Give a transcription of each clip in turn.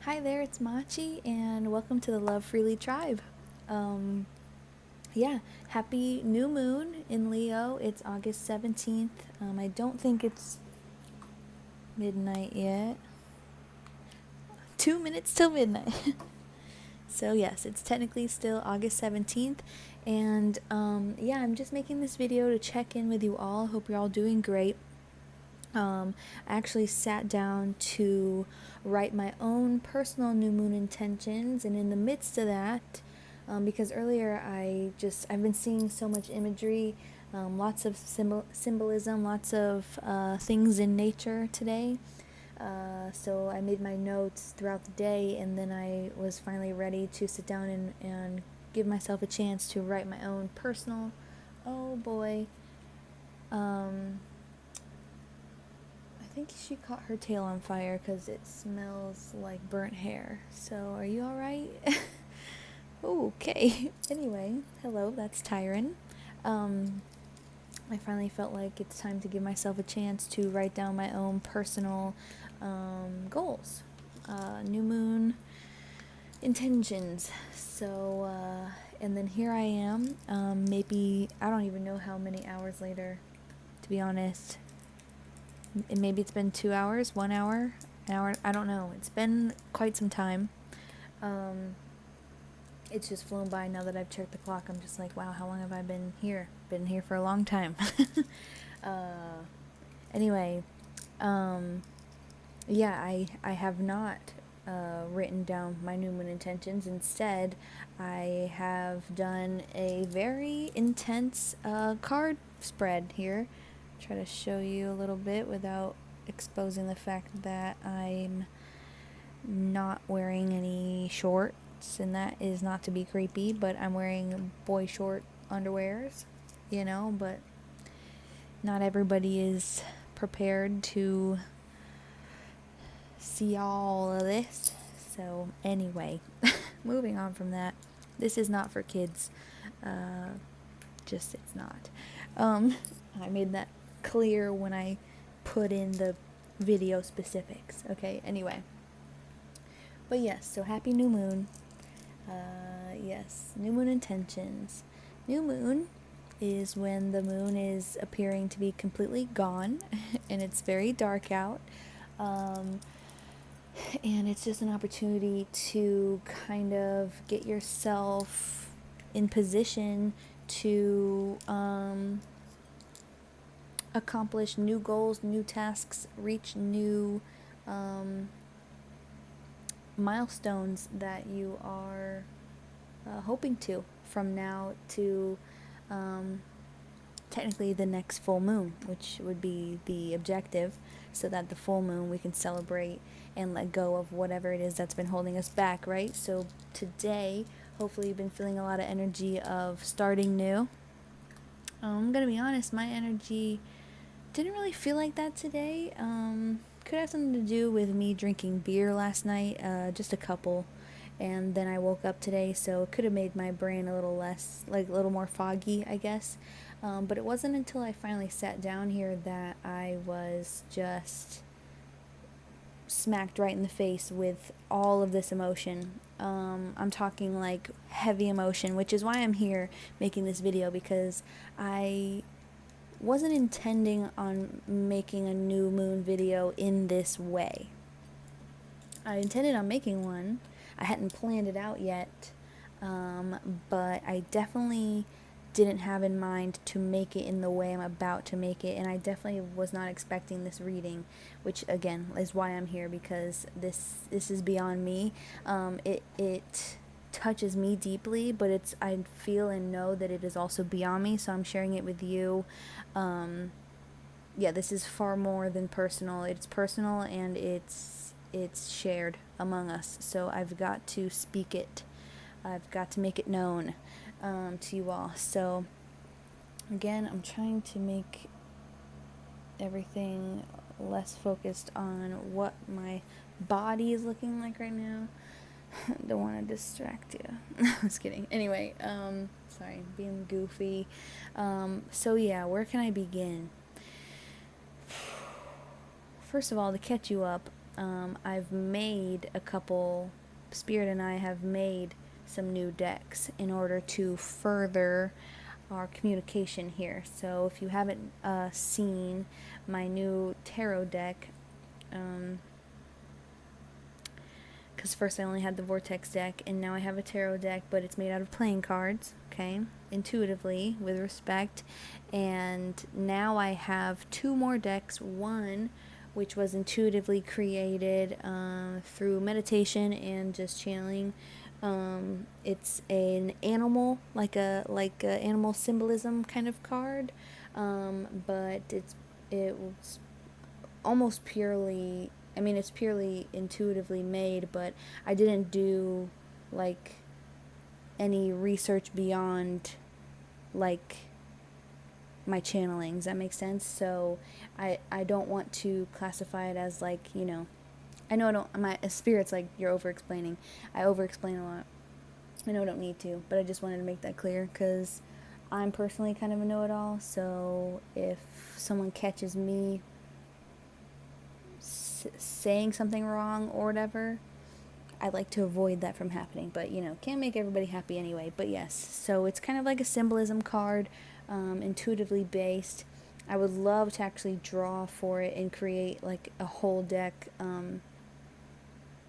Hi there, it's Machi, and welcome to the Love Freely Tribe. Um, yeah, happy new moon in Leo. It's August 17th. I don't think it's midnight yet. 2 minutes till midnight. So, yes, it's technically still August 17th. And yeah, I'm just making this video to check in with you all. Hope you're all doing great. I actually sat down to write my own personal new moon intentions, and in the midst of that, because earlier I've been seeing so much imagery, lots of symbolism, lots of things in nature today. So I made my notes throughout the day, and then I was finally ready to sit down and give myself a chance to write my own personal, oh boy, I think she caught her tail on fire because it smells like burnt hair. So, are you alright? Okay. Anyway, hello, that's Tyron. I finally felt like it's time to give myself a chance to write down my own personal goals, new moon intentions. So, and then here I am. Maybe, I don't even know how many hours later, to be honest. Maybe it's been 2 hours, 1 hour, an hour, I don't know. It's been quite some time. It's just flown by now that I've checked the clock. I'm just like, wow, how long have I been here? Been here for a long time. Anyway, yeah, I have not written down my new moon intentions. Instead, I have done a very intense card spread here. Try to show you a little bit without exposing the fact that I'm not wearing any shorts, and that is not to be creepy, but I'm wearing boy short underwears, but not everybody is prepared to see all of this. So anyway, moving on from that, this is not for kids. Just it's not. I made that clear when I put in the video specifics. Okay, anyway. But yes, so happy new moon. Yes, new moon intentions. New moon is when the moon is appearing to be completely gone and it's very dark out. And it's just an opportunity to kind of get yourself in position to accomplish new goals, new tasks, reach new milestones that you are hoping to from now to technically the next full moon, which would be the objective, so that the full moon we can celebrate and let go of whatever it is that's been holding us back, right? So today, hopefully you've been feeling a lot of energy of starting new. I'm gonna be honest, my energy didn't really feel like that today. Could have something to do with me drinking beer last night, just a couple, and then I woke up today, so it could have made my brain a little less, like a little more foggy, I guess. But it wasn't until I finally sat down here that I was just smacked right in the face with all of this emotion. I'm talking like heavy emotion, which is why I'm here making this video, because I wasn't intending on making a new moon video in this way. I intended on making one. I hadn't planned it out yet, but I definitely didn't have in mind to make it in the way I'm about to make it, and I definitely was not expecting this reading, which again is why I'm here, because this is beyond me. It touches me deeply, but I feel and know that it is also beyond me, so I'm sharing it with you. Yeah, this is far more than personal. It's personal, and it's shared among us, so I've got to speak it. I've got to make it known to you all. So again, I'm trying to make everything less focused on what my body is looking like right now. Don't want to distract you. I was kidding. Anyway, sorry, being goofy. So yeah, where can I begin? First of all, to catch you up, I've made a couple, Spirit and I have made some new decks in order to further our communication here. So if you haven't seen my new tarot deck, because first I only had the Vortex deck, and now I have a tarot deck, but it's made out of playing cards, okay, intuitively, with respect, and now I have two more decks, one which was intuitively created through meditation and just channeling. It's an animal, like a animal symbolism kind of card, but it was almost purely, I mean, it's purely intuitively made, but I didn't do like any research beyond like my channelings. That makes sense. So I don't want to classify it as like, you know, I know I don't, my spirit's like, you're over explaining. I over explain a lot. I know I don't need to, but I just wanted to make that clear because I'm personally kind of a know-it-all. So if someone catches me saying something wrong or whatever, I like to avoid that from happening, but you know, can't make everybody happy anyway. But yes, so it's kind of like a symbolism card, intuitively based. I would love to actually draw for it and create like a whole deck,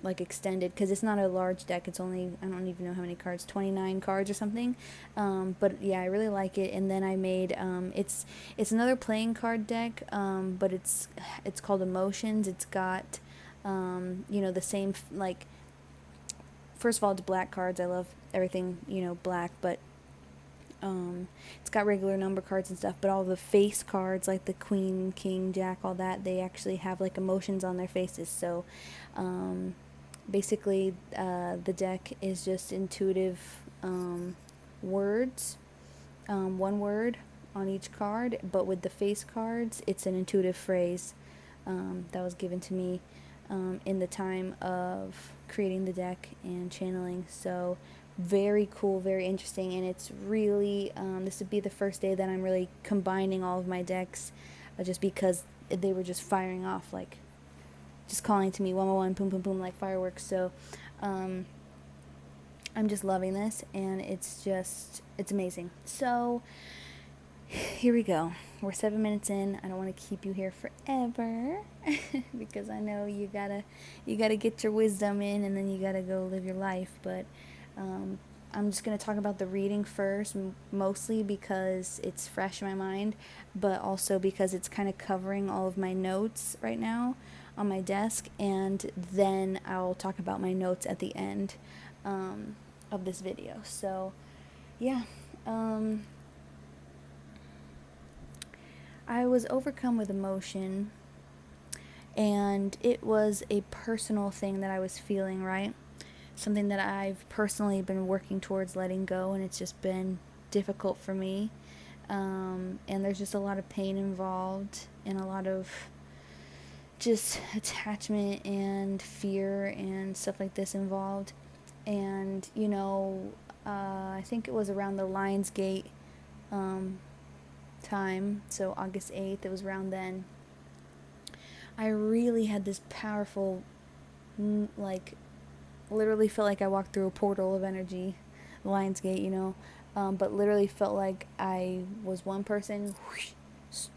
like extended, because it's not a large deck. It's only, I don't even know how many cards, 29 cards or something. But yeah, I really like it. And then I made, it's another playing card deck, but it's called Emotions. It's got, you know, the same, like, first of all, it's black cards. I love everything, you know, black, but it's got regular number cards and stuff, but all the face cards, like the Queen, King, Jack, all that, they actually have like emotions on their faces. So basically the deck is just intuitive words, one word on each card, but with the face cards, it's an intuitive phrase that was given to me in the time of creating the deck and channeling. So very cool, very interesting, and it's really, this would be the first day that I'm really combining all of my decks, just because they were just firing off, like, just calling to me, one by one, boom, boom, boom, like fireworks. So, I'm just loving this, and it's amazing. So, here we go. We're 7 minutes in. I don't want to keep you here forever because I know you gotta get your wisdom in, and then you gotta go live your life. But I'm just gonna talk about the reading first, mostly because it's fresh in my mind, but also because it's kind of covering all of my notes right now on my desk, and then I'll talk about my notes at the end of this video. So, yeah. I was overcome with emotion, and it was a personal thing that I was feeling, right? Something that I've personally been working towards letting go, and it's just been difficult for me. And there's just a lot of pain involved, and a lot of just attachment and fear and stuff like this involved. And, you know, I think it was around the Lionsgate time, so August 8th, it was around then. I really had this powerful, like, literally felt like I walked through a portal of energy, Lionsgate, you know, but literally felt like I was one person, whoosh,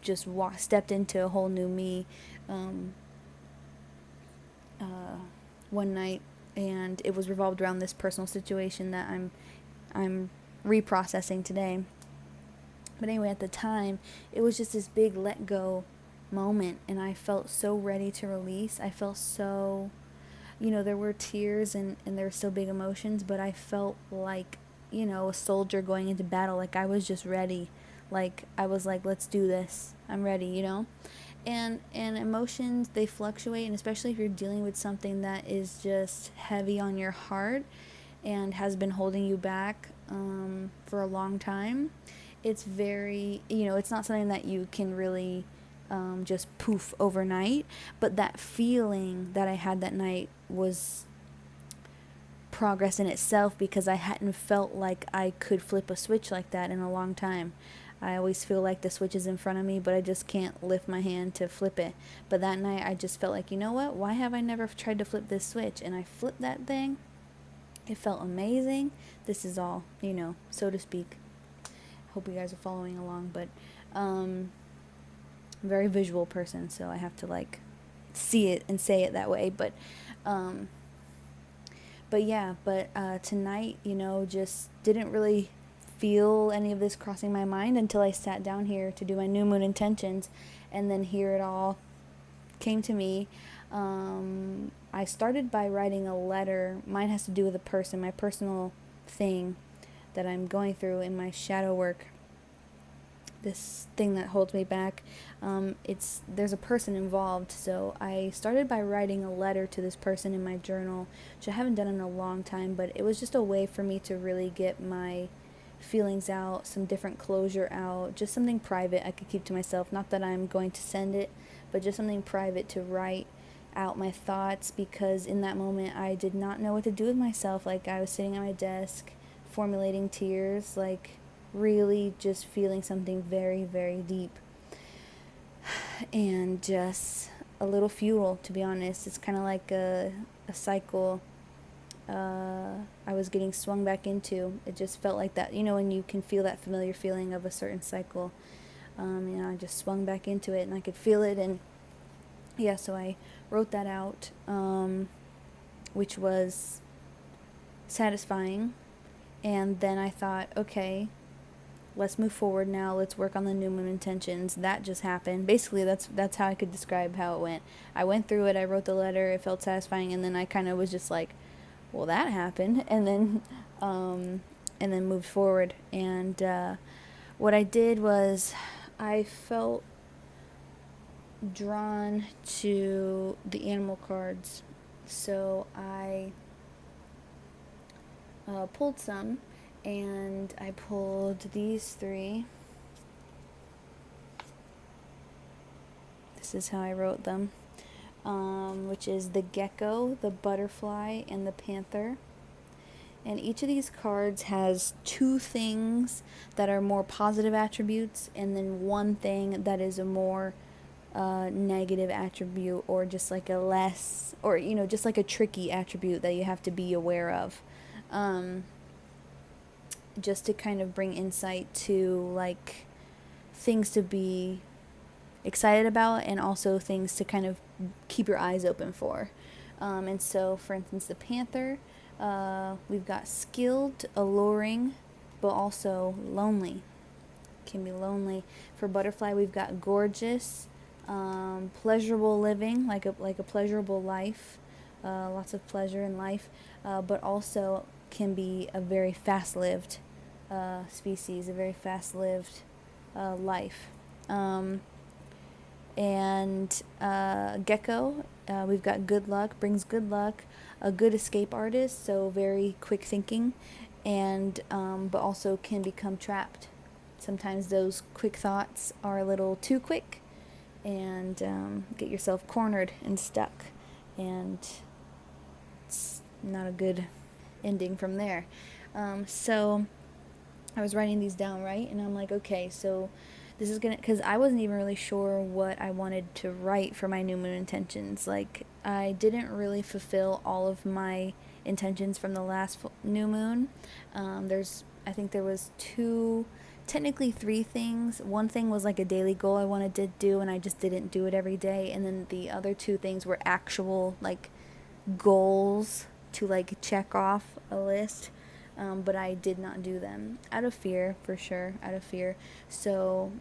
just stepped into a whole new me one night, and it was revolved around this personal situation that I'm reprocessing today. But anyway, at the time, it was just this big let go moment, and I felt so ready to release. I felt so, you know, there were tears and there were still big emotions, but I felt like, you know, a soldier going into battle. Like, I was just ready. Like, I was like, let's do this. I'm ready, you know? And emotions, they fluctuate, and especially if you're dealing with something that is just heavy on your heart and has been holding you back for a long time. It's very, you know, it's not something that you can really just poof overnight, but that feeling that I had that night was progress in itself, because I hadn't felt like I could flip a switch like that in a long time. I always feel like the switch is in front of me, but I just can't lift my hand to flip it. But that night I just felt like, you know what? Why have I never tried to flip this switch? And I flipped that thing. It felt amazing. This is all, so to speak. Hope you guys are following along, but I'm a very visual person, so I have to like see it and say it that way. But tonight, just didn't really feel any of this crossing my mind until I sat down here to do my new moon intentions, and then here it all came to me. I started by writing a letter. Mine has to do with a person, my personal thing that I'm going through in my shadow work. This thing that holds me back. There's a person involved, so I started by writing a letter to this person in my journal, which I haven't done in a long time, but it was just a way for me to really get my feelings out, some different closure out, just something private I could keep to myself. Not that I'm going to send it, but just something private to write out my thoughts, because in that moment I did not know what to do with myself. Like, I was sitting at my desk formulating tears, like really just feeling something very, very deep, and just a little futile, to be honest. It's kind of like a cycle I was getting swung back into. It just felt like that, when you can feel that familiar feeling of a certain cycle. I just swung back into it, and I could feel it, and yeah, so I wrote that out, which was satisfying. And then I thought, okay, let's move forward now. Let's work on the new moon intentions. That just happened. Basically, that's how I could describe how it went. I went through it. I wrote the letter. It felt satisfying, and then I kind of was just like, well, that happened, and then moved forward. And what I did was, I felt drawn to the animal cards, so I pulled some, and I pulled these three. This is how I wrote them, which is the gecko, the butterfly, and the panther. And each of these cards has two things that are more positive attributes, and then one thing that is a more negative attribute, or just like a less, or just like a tricky attribute that you have to be aware of, just to kind of bring insight to like things to be excited about, and also things to kind of keep your eyes open for. And so, for instance, the panther, we've got skilled, alluring, but also lonely. Can be lonely. For butterfly, we've got gorgeous, pleasurable living, like a pleasurable life, lots of pleasure in life, but also can be a very fast-lived species, a very fast-lived life. And gecko, we've got good luck, brings good luck, a good escape artist, so very quick thinking, and but also can become trapped. Sometimes those quick thoughts are a little too quick, and get yourself cornered and stuck, and it's not a good ending from there. So I was writing these down, right? And I'm like, okay, so this is gonna, because I wasn't even really sure what I wanted to write for my new moon intentions. Like, I didn't really fulfill all of my intentions from the last new moon. I think there was technically three things. One thing was like a daily goal I wanted to do, and I just didn't do it every day. And then the other two things were actual like goals to like check off a list. But I did not do them out of fear, for sure, out of fear. So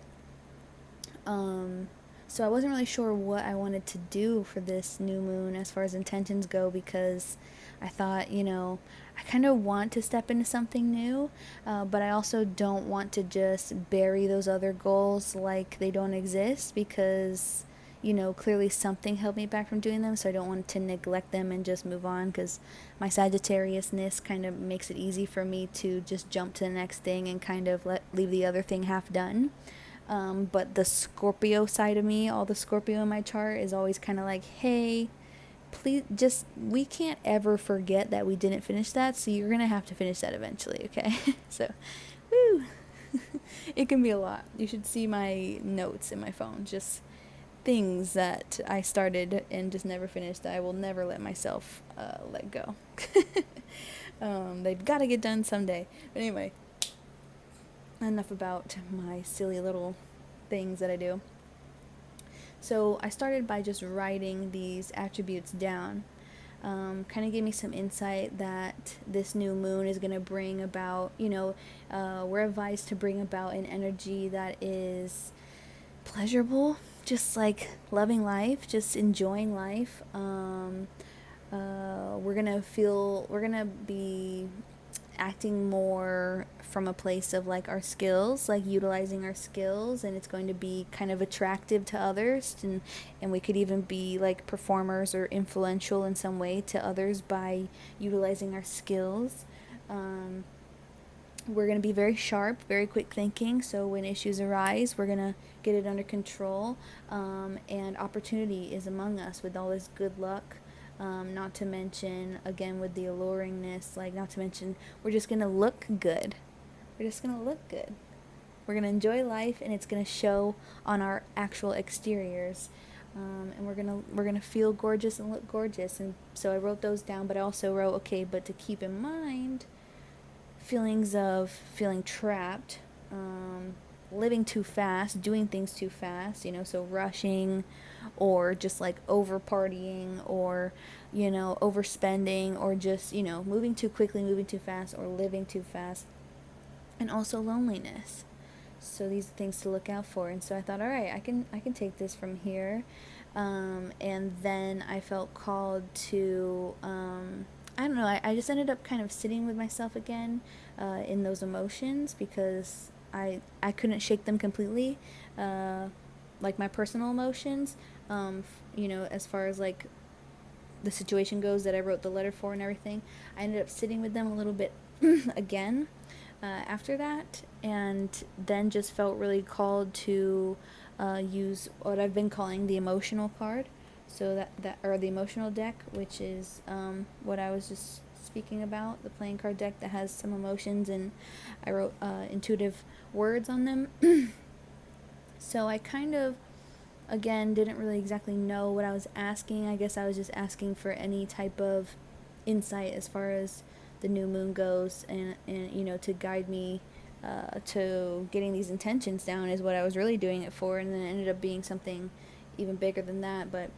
I wasn't really sure what I wanted to do for this new moon as far as intentions go, because I thought, I kind of want to step into something new, but I also don't want to just bury those other goals like they don't exist, because clearly something held me back from doing them, so I don't want to neglect them and just move on, because my Sagittariusness kind of makes it easy for me to just jump to the next thing and kind of leave the other thing half done. But the Scorpio side of me, all the Scorpio in my chart, is always kind of like, hey, please, we can't ever forget that we didn't finish that, so you're going to have to finish that eventually, okay? So, woo! It can be a lot. You should see my notes in my phone. Just things that I started and just never finished that I will never let myself let go. They've got to get done someday. But anyway, enough about my silly little things that I do. So I started by just writing these attributes down. Kind of gave me some insight that this new moon is going to bring about, we're advised to bring about an energy that is pleasurable, just like loving life, just enjoying life. We're going to be acting more from a place of like our skills, like utilizing our skills, and it's going to be kind of attractive to others, and we could even be like performers or influential in some way to others by utilizing our skills. We're going to be very sharp, very quick thinking, so when issues arise, we're going to get it under control, and opportunity is among us with all this good luck. Not to mention, again, with the alluringness, not to mention, we're just going to look good. We're just going to look good. We're going to enjoy life, and it's going to show on our actual exteriors. And we're gonna feel gorgeous and look gorgeous. And so I wrote those down, but I also wrote, okay, but to keep in mind, feelings of feeling trapped, living too fast, doing things too fast, so rushing, or just like over partying, or overspending, or just moving too quickly, moving too fast, or living too fast, and also loneliness. So these are things to look out for. And so I thought, all right, I can take this from here. And then I felt called to I don't know, I just ended up kind of sitting with myself again in those emotions, because I couldn't shake them completely, like my personal emotions, as far as like the situation goes that I wrote the letter for and everything. I ended up sitting with them a little bit again after that, and then just felt really called to use what I've been calling the emotional card. So that or the emotional deck, which is what I was just speaking about, the playing card deck that has some emotions, and I wrote intuitive words on them. So I kind of, again, didn't really exactly know what I was asking. I guess I was just asking for any type of insight as far as the new moon goes, and to guide me to getting these intentions down is what I was really doing it for. And then it ended up being something even bigger than that, but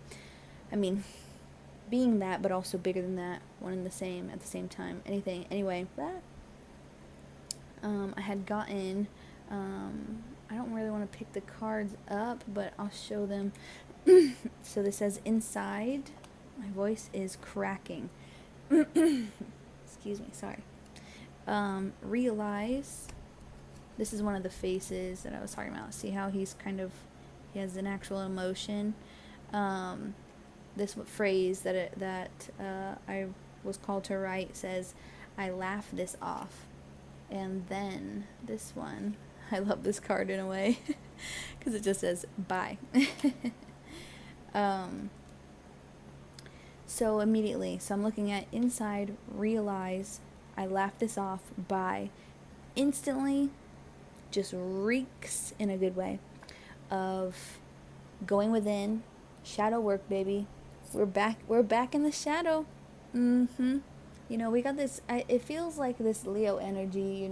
I mean, being that, but also bigger than that, one and the same at the same time. Anyway, I had gotten, I don't really want to pick the cards up, but I'll show them. So this says inside, my voice is cracking. Excuse me, sorry. Realize, this is one of the faces that I was talking about. See how he has an actual emotion. This phrase that I was called to write says, I laugh this off. And then this one, I love this card in a way, because it just says, bye. So immediately, so I'm looking at inside, realize, I laugh this off, bye. Instantly, just reeks in a good way of going within, shadow work, baby. We're back in the shadow. We got this, it feels like this Leo energy,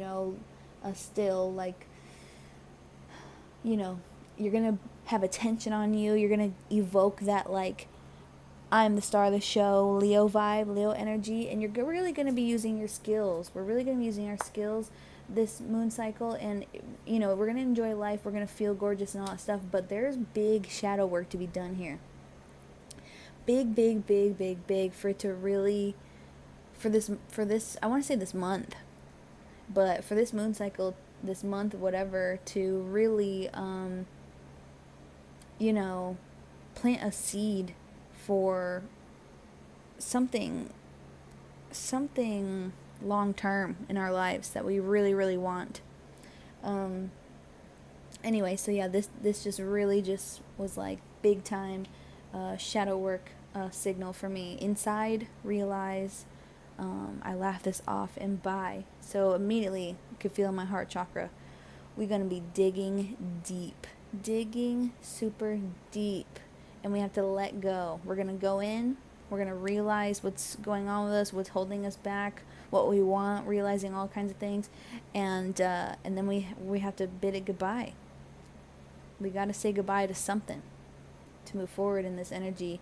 still like, you're gonna have attention on you, you're gonna evoke that like, I'm the star of the show, Leo vibe, Leo energy, and you're really going to be using your skills. We're really going to be using our skills this moon cycle, and, we're going to enjoy life, we're going to feel gorgeous and all that stuff, but there's big shadow work to be done here. Big for it to really, for this, I want to say this month, but for this moon cycle, this month, whatever, to really, plant a seed for something long term in our lives that we really, really want. Anyway, so yeah, this just really just was like big time shadow work signal for me. Inside, realize, I laugh this off, and bye. So immediately I could feel my heart chakra we're going to be digging deep, digging super deep, and we have to let go. We're going to go in, we're going to realize what's going on with us, what's holding us back, what we want, realizing all kinds of things, and then we have to bid it goodbye. We got to say goodbye to something to move forward in this energy.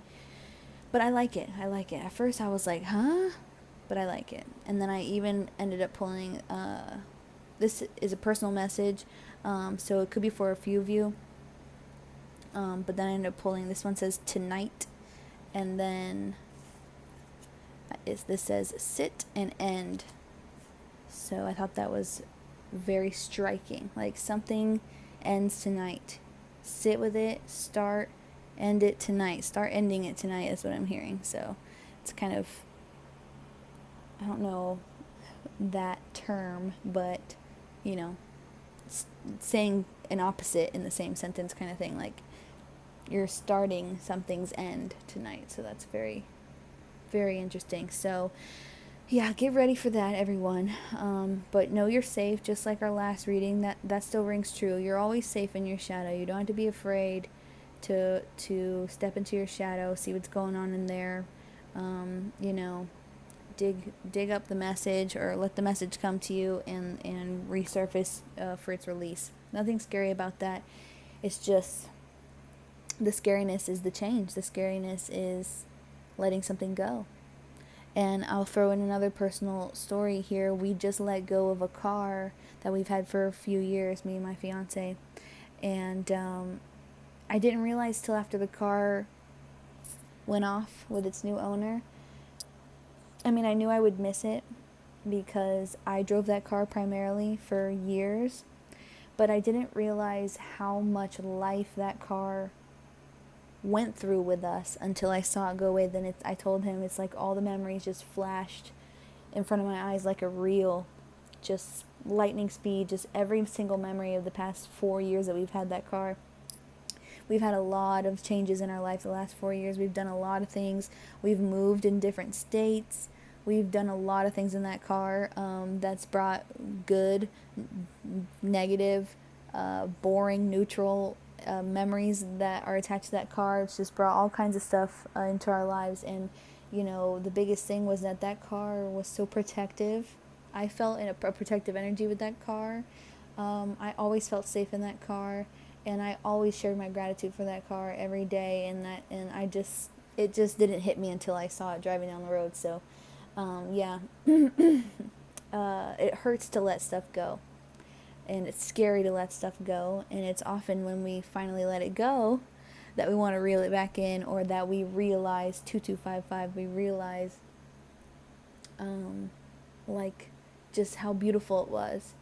But I like it. At first I was like, huh? But I like it. And then I even ended up pulling, this is a personal message, so it could be for a few of you. But then I ended up pulling, this one says tonight, and then this says sit and end. So I thought that was very striking. Like, something ends tonight. Sit with it, end it tonight. Start ending it tonight is what I'm hearing. So it's kind of, I don't know that term, but, you know, saying an opposite in the same sentence kind of thing. Like, you're starting something's end tonight. So that's very, very interesting. So yeah, get ready for that, everyone. But know you're safe, just like our last reading. That still rings true. You're always safe in your shadow. You don't have to be afraid to step into your shadow, see what's going on in there. You know, dig up the message, or let the message come to you and resurface for its release. Nothing scary about that. It's just the scariness is the change. The scariness is letting something go. And I'll throw in another personal story here. We just let go of a car that we've had for a few years, me and my fiance. And I didn't realize till after the car went off with its new owner. I mean, I knew I would miss it because I drove that car primarily for years. But I didn't realize how much life that car went through with us until I saw it go away. Then I told him it's like all the memories just flashed in front of my eyes like a reel, just lightning speed, just every single memory of the past 4 years that we've had that car. We've had a lot of changes in our life the last 4 years. We've done a lot of things. We've moved in different states. We've done a lot of things in that car that's brought good, negative, boring, neutral memories that are attached to that car. It's just brought all kinds of stuff into our lives. And, you know, the biggest thing was that car was so protective. I felt in a protective energy with that car. I always felt safe in that car, and I always shared my gratitude for that car every day. And it just didn't hit me until I saw it driving down the road. So, yeah, it hurts to let stuff go. And it's scary to let stuff go, and it's often when we finally let it go that we want to reel it back in, or that we realize 2255, we realize like just how beautiful it was.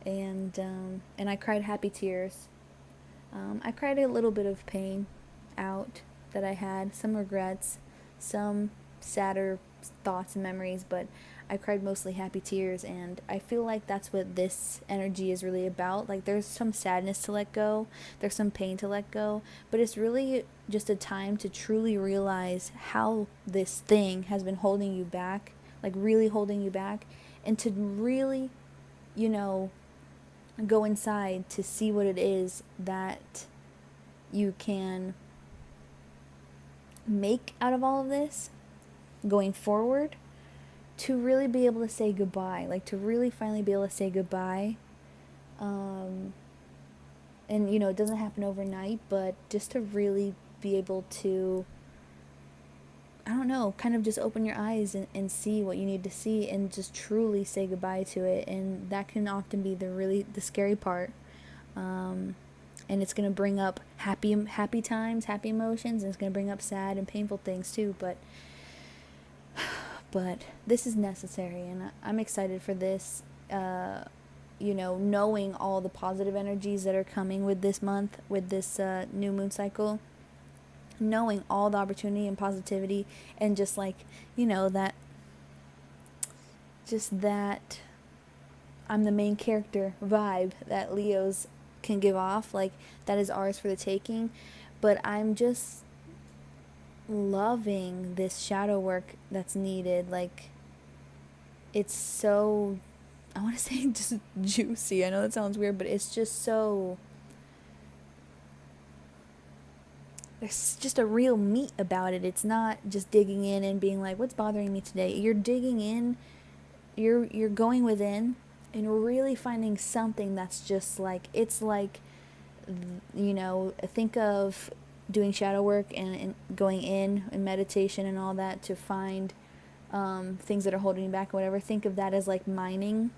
And I cried happy tears. I cried a little bit of pain out that I had, some regrets, some sadder thoughts and memories, but I cried mostly happy tears. And I feel like that's what this energy is really about. Like, there's some sadness to let go, there's some pain to let go, but it's really just a time to truly realize how this thing has been holding you back, like really holding you back, and to really, you know, go inside to see what it is that you can make out of all of this going forward, to really be able to say goodbye, like to really finally be able to say goodbye. And, you know, it doesn't happen overnight, but just to really be able to, I don't know, kind of just open your eyes and see what you need to see, and just truly say goodbye to it. And that can often be the scary part. And it's going to bring up happy times, happy emotions, and it's going to bring up sad and painful things too. But this is necessary, and I'm excited for this. You know, knowing all the positive energies that are coming with this month, with this new moon cycle, knowing all the opportunity and positivity, and just like, you know, that I'm the main character vibe that Leos can give off, like that is ours for the taking. But I'm just loving this shadow work that's needed. Like, it's so, I want to say just juicy. I know that sounds weird, but it's just so, there's just a real meat about it. It's not just digging in and being like, what's bothering me today? You're digging in, you're going within and really finding something that's just like, it's like, you know, think of doing shadow work and going in and meditation and all that to find things that are holding you back or whatever. Think of that as like mining.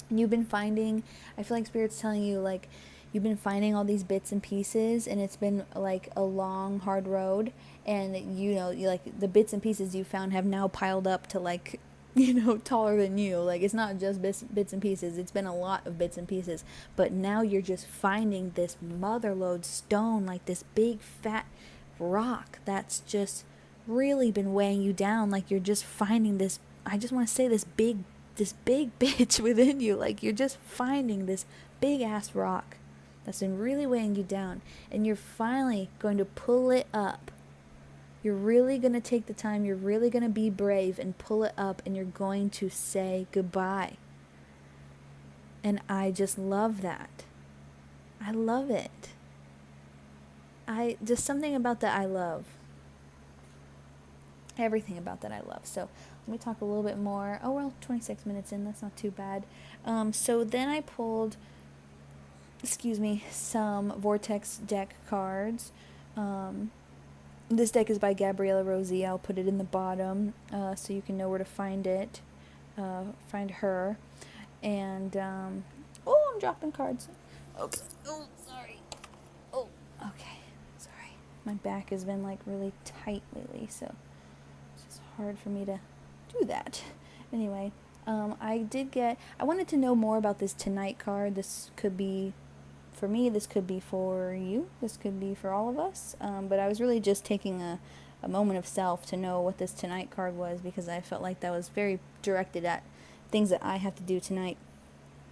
You've been finding, I feel like Spirit's telling you, like, you've been finding all these bits and pieces, and it's been like a long, hard road, and you know, you like the bits and pieces you found have now piled up to like, you know, taller than you. Like, it's not just bits and pieces, it's been a lot of bits and pieces, but now you're just finding this motherlode stone, like this big fat rock that's just really been weighing you down. Like, you're just finding this, I just want to say this big bitch within you. Like, you're just finding this big ass rock that's been really weighing you down, and you're finally going to pull it up. You're really going to take the time, you're really going to be brave and pull it up, and you're going to say goodbye. And I just love that. I love it. Just something about that I love. Everything about that I love. So let me talk a little bit more. Oh, we're 26 minutes in. That's not too bad. So then I pulled, some Vortex deck cards. This deck is by Gabriella Rosie. I'll put it in the bottom so you can know where to find it. Find her. And, I'm dropping cards. Okay. Oh, sorry. Oh, okay. Sorry. My back has been like really tight lately, so it's hard for me to do that. Anyway, I wanted to know more about this Tonight card. This could be for me, this could be for you, this could be for all of us, but I was really just taking a moment of self to know what this Tonight card was, because I felt like that was very directed at things that I have to do tonight,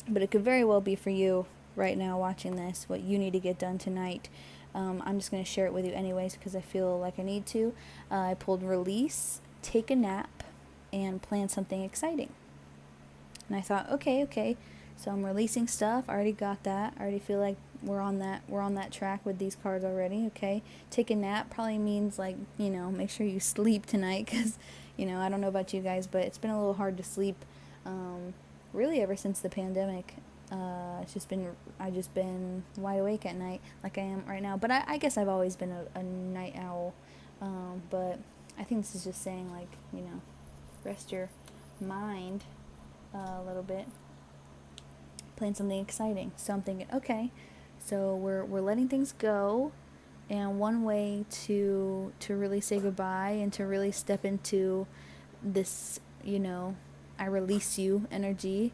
but it could very well be for you right now watching this, what you need to get done tonight. I'm just going to share it with you anyways because I feel like I need to. I pulled release, take a nap, and plan something exciting. And I thought, okay, so I'm releasing stuff. I already got that. I already feel like we're on that track with these cards already. Okay, take a nap probably means like, you know, make sure you sleep tonight, because, you know, I don't know about you guys, but it's been a little hard to sleep, really ever since the pandemic. I've just been wide awake at night like I am right now. But I guess I've always been a night owl. But I think this is just saying, like, you know, rest your mind a little bit. Plan something exciting. So I'm thinking, okay, so we're letting things go. And one way to really say goodbye and to really step into this, you know, I release you energy.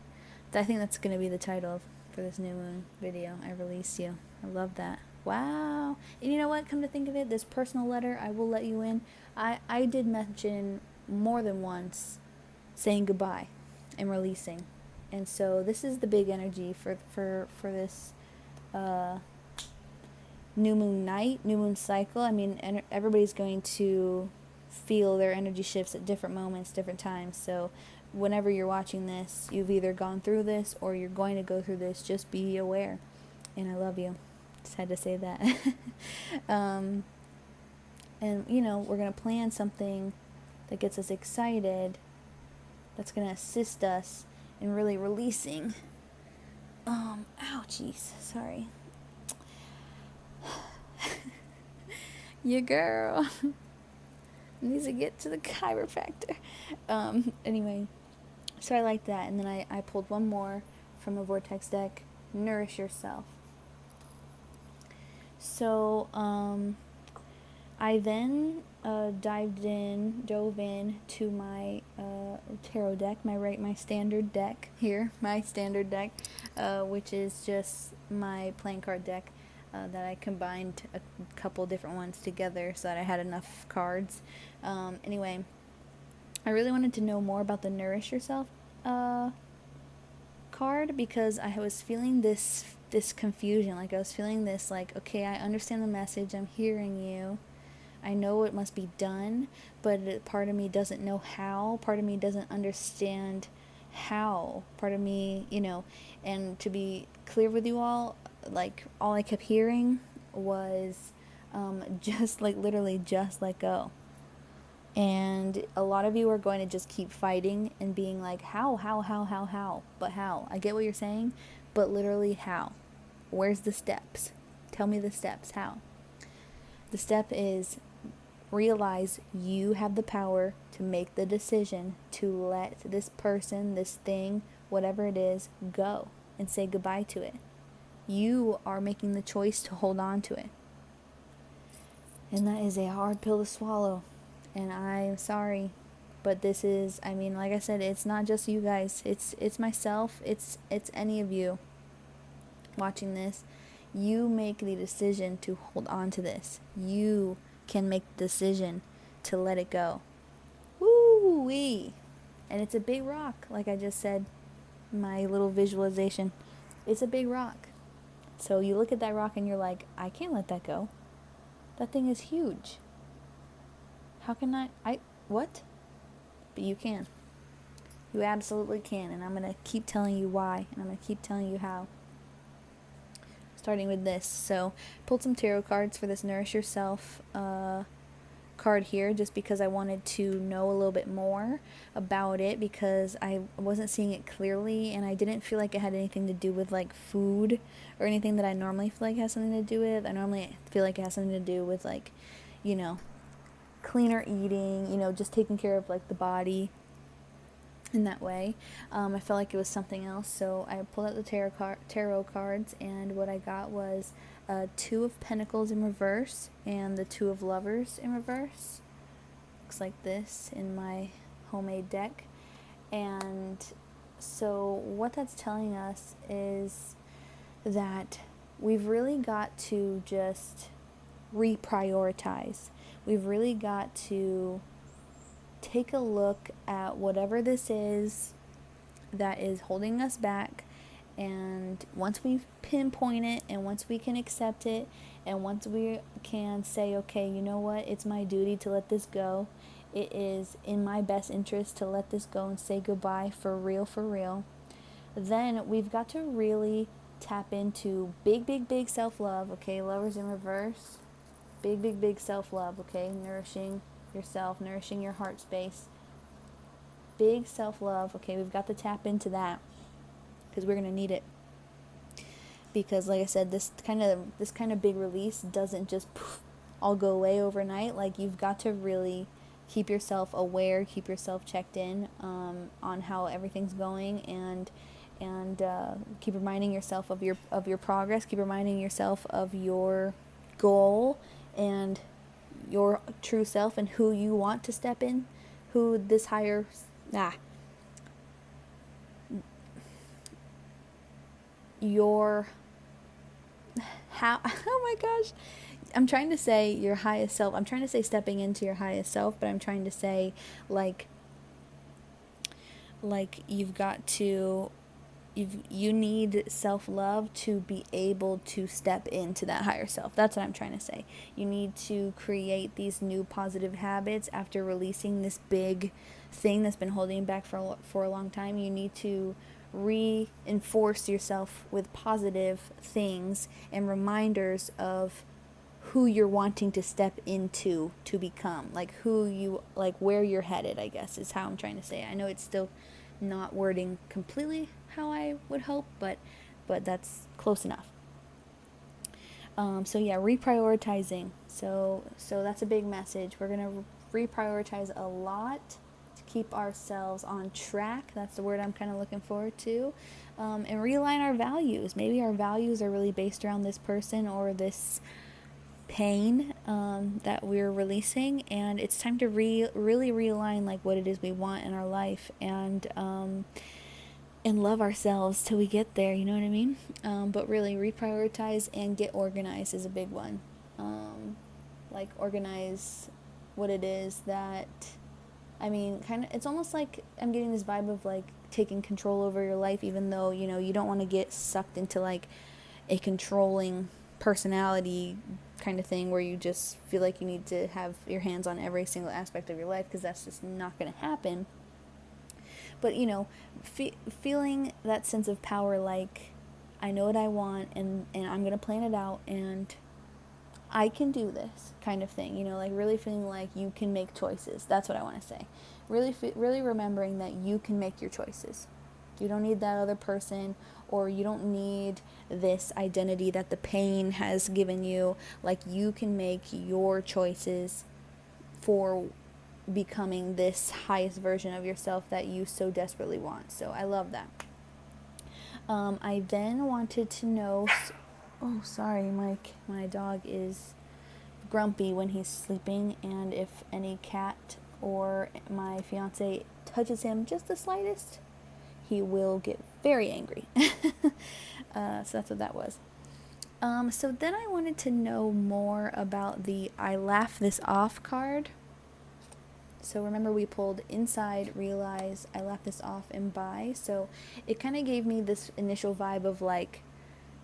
I think that's going to be the title for this new moon video. I release you. I love that. Wow. And you know what? Come to think of it, this personal letter, I will let you in. I did mention more than once saying goodbye and releasing. And so this is the big energy for this new moon night, new moon cycle. I mean, everybody's going to feel their energy shifts at different moments, different times. So whenever you're watching this, you've either gone through this or you're going to go through this. Just be aware. And I love you. Just had to say that. And, you know, we're going to plan something that gets us excited, that's going to assist us in really releasing. Ouchies. Sorry. Your girl needs to get to the chiropractor. Anyway. So I like that, and then I pulled one more from a Vortex deck, Nourish Yourself. So I then dove in to my tarot deck, my standard deck here, which is just my playing card deck that I combined a couple different ones together so that I had enough cards. Anyway, I really wanted to know more about the Nourish Yourself card, because I was feeling this confusion. Like, I was feeling this, like, okay, I understand the message, I'm hearing you, I know it must be done, but part of me doesn't know how. Part of me doesn't understand how? Part of me, and to be clear with you all, like, all I kept hearing was just like, literally, just let go. And a lot of you are going to just keep fighting and being like, how? But how? I get what you're saying, but literally, how? Where's the steps? Tell me the steps. How? The step is realize you have the power to make the decision to let this person, this thing, whatever it is, go and say goodbye to it. You are making the choice to hold on to it. And that is a hard pill to swallow. And I'm sorry, but this is, like I said, it's not just you guys. It's myself. It's any of you watching this. You make the decision to hold on to this. You can make the decision to let it go. Woo-wee. And it's a big rock, like I just said, my little visualization. It's a big rock. So you look at that rock and you're like, I can't let that go. That thing is huge. How can what? But you can. You absolutely can. And I'm going to keep telling you why. And I'm going to keep telling you how. Starting with this. So, pulled some tarot cards for this Nourish Yourself card here, just because I wanted to know a little bit more about it, because I wasn't seeing it clearly, and I didn't feel like it had anything to do with like food or anything that I normally feel like has something to do with. I normally feel like it has something to do with like, cleaner eating, just taking care of like the body in that way. I felt like it was something else, so I pulled out the tarot cards, and what I got was Two of Pentacles in reverse and the Two of Lovers in reverse. Looks like this in my homemade deck. And so what that's telling us is that we've really got to just reprioritize. We've really got to take a look at whatever this is that is holding us back, and once we pinpoint it, and once we can accept it, and once we can say, okay, you know what, it's my duty to let this go, it is in my best interest to let this go and say goodbye for real, then we've got to really tap into big self-love. Okay, Lovers in reverse, big self-love. Okay, nourishing yourself, nourishing your heart space, big self-love. Okay, we've got to tap into that, because we're going to need it. Because like I said, this kind of big release doesn't just all go away overnight. Like, you've got to really keep yourself aware, keep yourself checked in on how everything's going, and keep reminding yourself of your progress, keep reminding yourself of your goal and your true self, and who you want to step in, who this higher your how oh my gosh, I'm trying to say your highest self. I'm trying to say stepping into your highest self, but I'm trying to say like you've got to you need self-love to be able to step into that higher self. That's what I'm trying to say. You need to create these new positive habits after releasing this big thing that's been holding you back for a long time. You need to reinforce yourself with positive things and reminders of who you're wanting to step into to become, like where you're headed, I guess is how I'm trying to say it. I know it's still not wording completely how I would hope, but that's close enough. So yeah, reprioritizing. So that's a big message. We're gonna reprioritize a lot to keep ourselves on track. That's the word I'm kind of looking forward to. And realign our values. Maybe our values are really based around this person or this pain that we're releasing, and it's time to really realign like what it is we want in our life, and love ourselves till we get there, you know what I mean? But really reprioritize and get organized is a big one. Like organize what it is that, it's almost like I'm getting this vibe of like taking control over your life, even though, you don't want to get sucked into like a controlling personality kind of thing where you just feel like you need to have your hands on every single aspect of your life, because that's just not going to happen. But, feeling that sense of power, like, I know what I want, and I'm going to plan it out, and I can do this kind of thing, like really feeling like you can make choices. That's what I want to say. Really remembering that you can make your choices. You don't need that other person, or you don't need this identity that the pain has given you. Like, you can make your choices for becoming this highest version of yourself that you so desperately want. So I love that. I then wanted to know. Oh, sorry, my dog is grumpy when he's sleeping, and if any cat or my fiance touches him just the slightest, he will get very angry. So that's what that was. So then I wanted to know more about the I laugh this off card. So remember, we pulled inside, realize, I laugh this off, and buy. So it kind of gave me this initial vibe of like,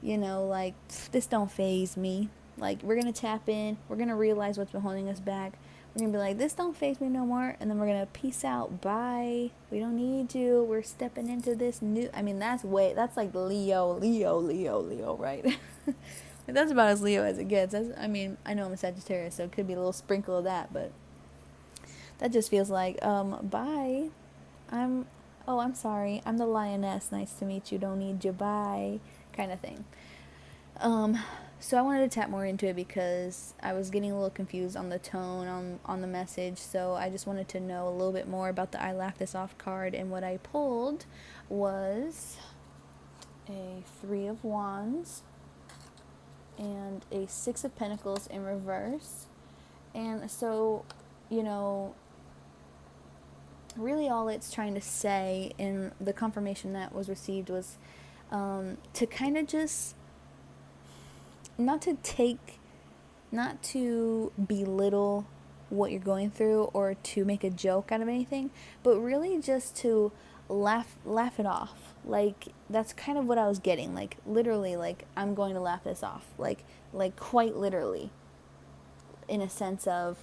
like, this don't faze me. Like, we're going to tap in, we're going to realize what's been holding us back. We're going to be like, this don't faze me no more. And then we're going to peace out, bye. We don't need you. We're stepping into this new, that's like Leo, right? That's about as Leo as it gets. I know I'm a Sagittarius, so it could be a little sprinkle of that, but that just feels like, bye. I'm sorry. I'm the lioness. Nice to meet you. Don't need you. Bye. Kind of thing. So I wanted to tap more into it because I was getting a little confused on the tone, on the message. So I just wanted to know a little bit more about the I laugh this off card. And what I pulled was a 3 of Wands and a 6 of Pentacles in reverse. And so, really all it's trying to say in the confirmation that was received was to kind of just not to belittle what you're going through or to make a joke out of anything, but really just to laugh it off. Like, that's kind of what I was getting. Like, literally, like, I'm going to laugh this off. Like quite literally, in a sense of,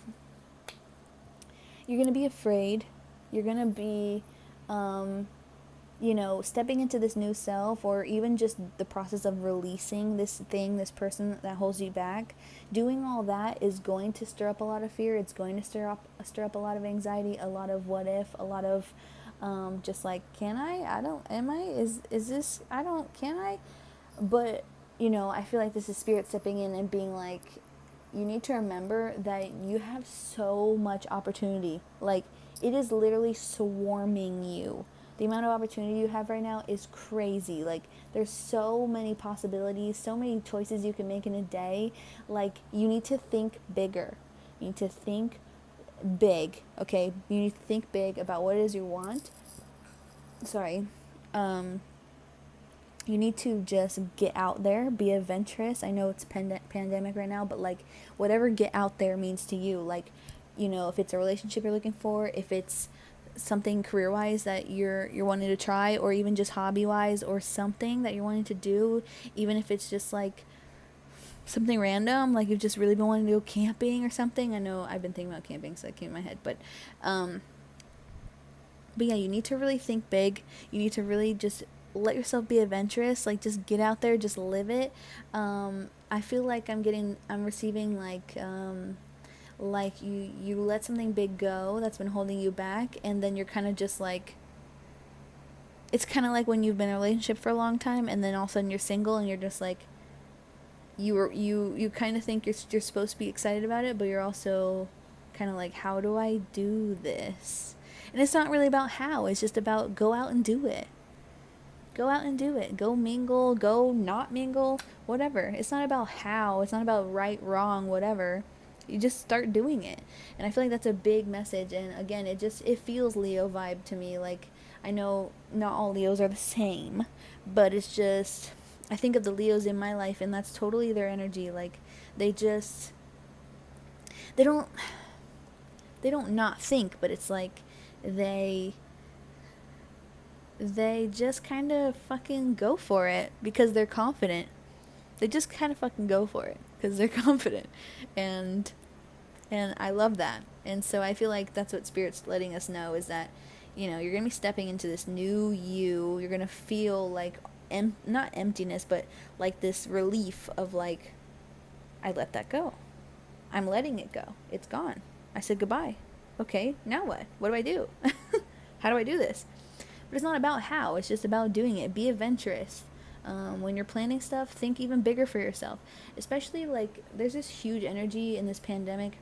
you're going to be afraid. You're going to be, stepping into this new self, or even just the process of releasing this person that holds you back. Doing all that is going to stir up a lot of fear. It's going to stir up a lot of anxiety, a lot of what if, a lot of just like, can I but I feel like this is spirit stepping in and being like, you need to remember that you have so much opportunity. Like, it is literally swarming you. The amount of opportunity you have right now is crazy. Like, there's so many possibilities, so many choices you can make in a day. Like, you need to think bigger. You need to think big, okay? You need to think big about what it is you want. You need to just get out there, be adventurous. I know it's pandemic right now, but like, whatever get out there means to you. Like, if it's a relationship you're looking for, if it's something career-wise that you're wanting to try, or even just hobby-wise, or something that you're wanting to do, even if it's just like something random, like you've just really been wanting to go camping or something. I know I've been thinking about camping, so it came in my head, but yeah, you need to really think big. You need to really just let yourself be adventurous. Like, just get out there, just live it. I feel like I'm receiving like you let something big go that's been holding you back, and then you're kind of just like, it's kind of like when you've been in a relationship for a long time, and then all of a sudden you're single, and you're just like, you kind of think you're supposed to be excited about it, but you're also kind of like, how do I do this? And it's not really about how, it's just about go out and do it. Go out and do it. Go mingle, go not mingle, whatever. It's not about how, it's not about right, wrong, whatever. You just start doing it. And I feel like that's a big message. And again, it feels Leo vibe to me. Like, I know not all Leos are the same, but it's just, I think of the Leos in my life, and that's totally their energy. Like, they don't not think, but it's like they just kind of fucking go for it because they're confident. They just kind of fucking go for it because they're confident. And I love that. And so I feel like that's what Spirit's letting us know, is that, you're going to be stepping into this new you. You're going to feel like, not emptiness, but like this relief of like, I let that go. I'm letting it go. It's gone. I said goodbye. Okay, now what? What do I do? How do I do this? But it's not about how. It's just about doing it. Be adventurous. When you're planning stuff, think even bigger for yourself. Especially, like, there's this huge energy in this pandemic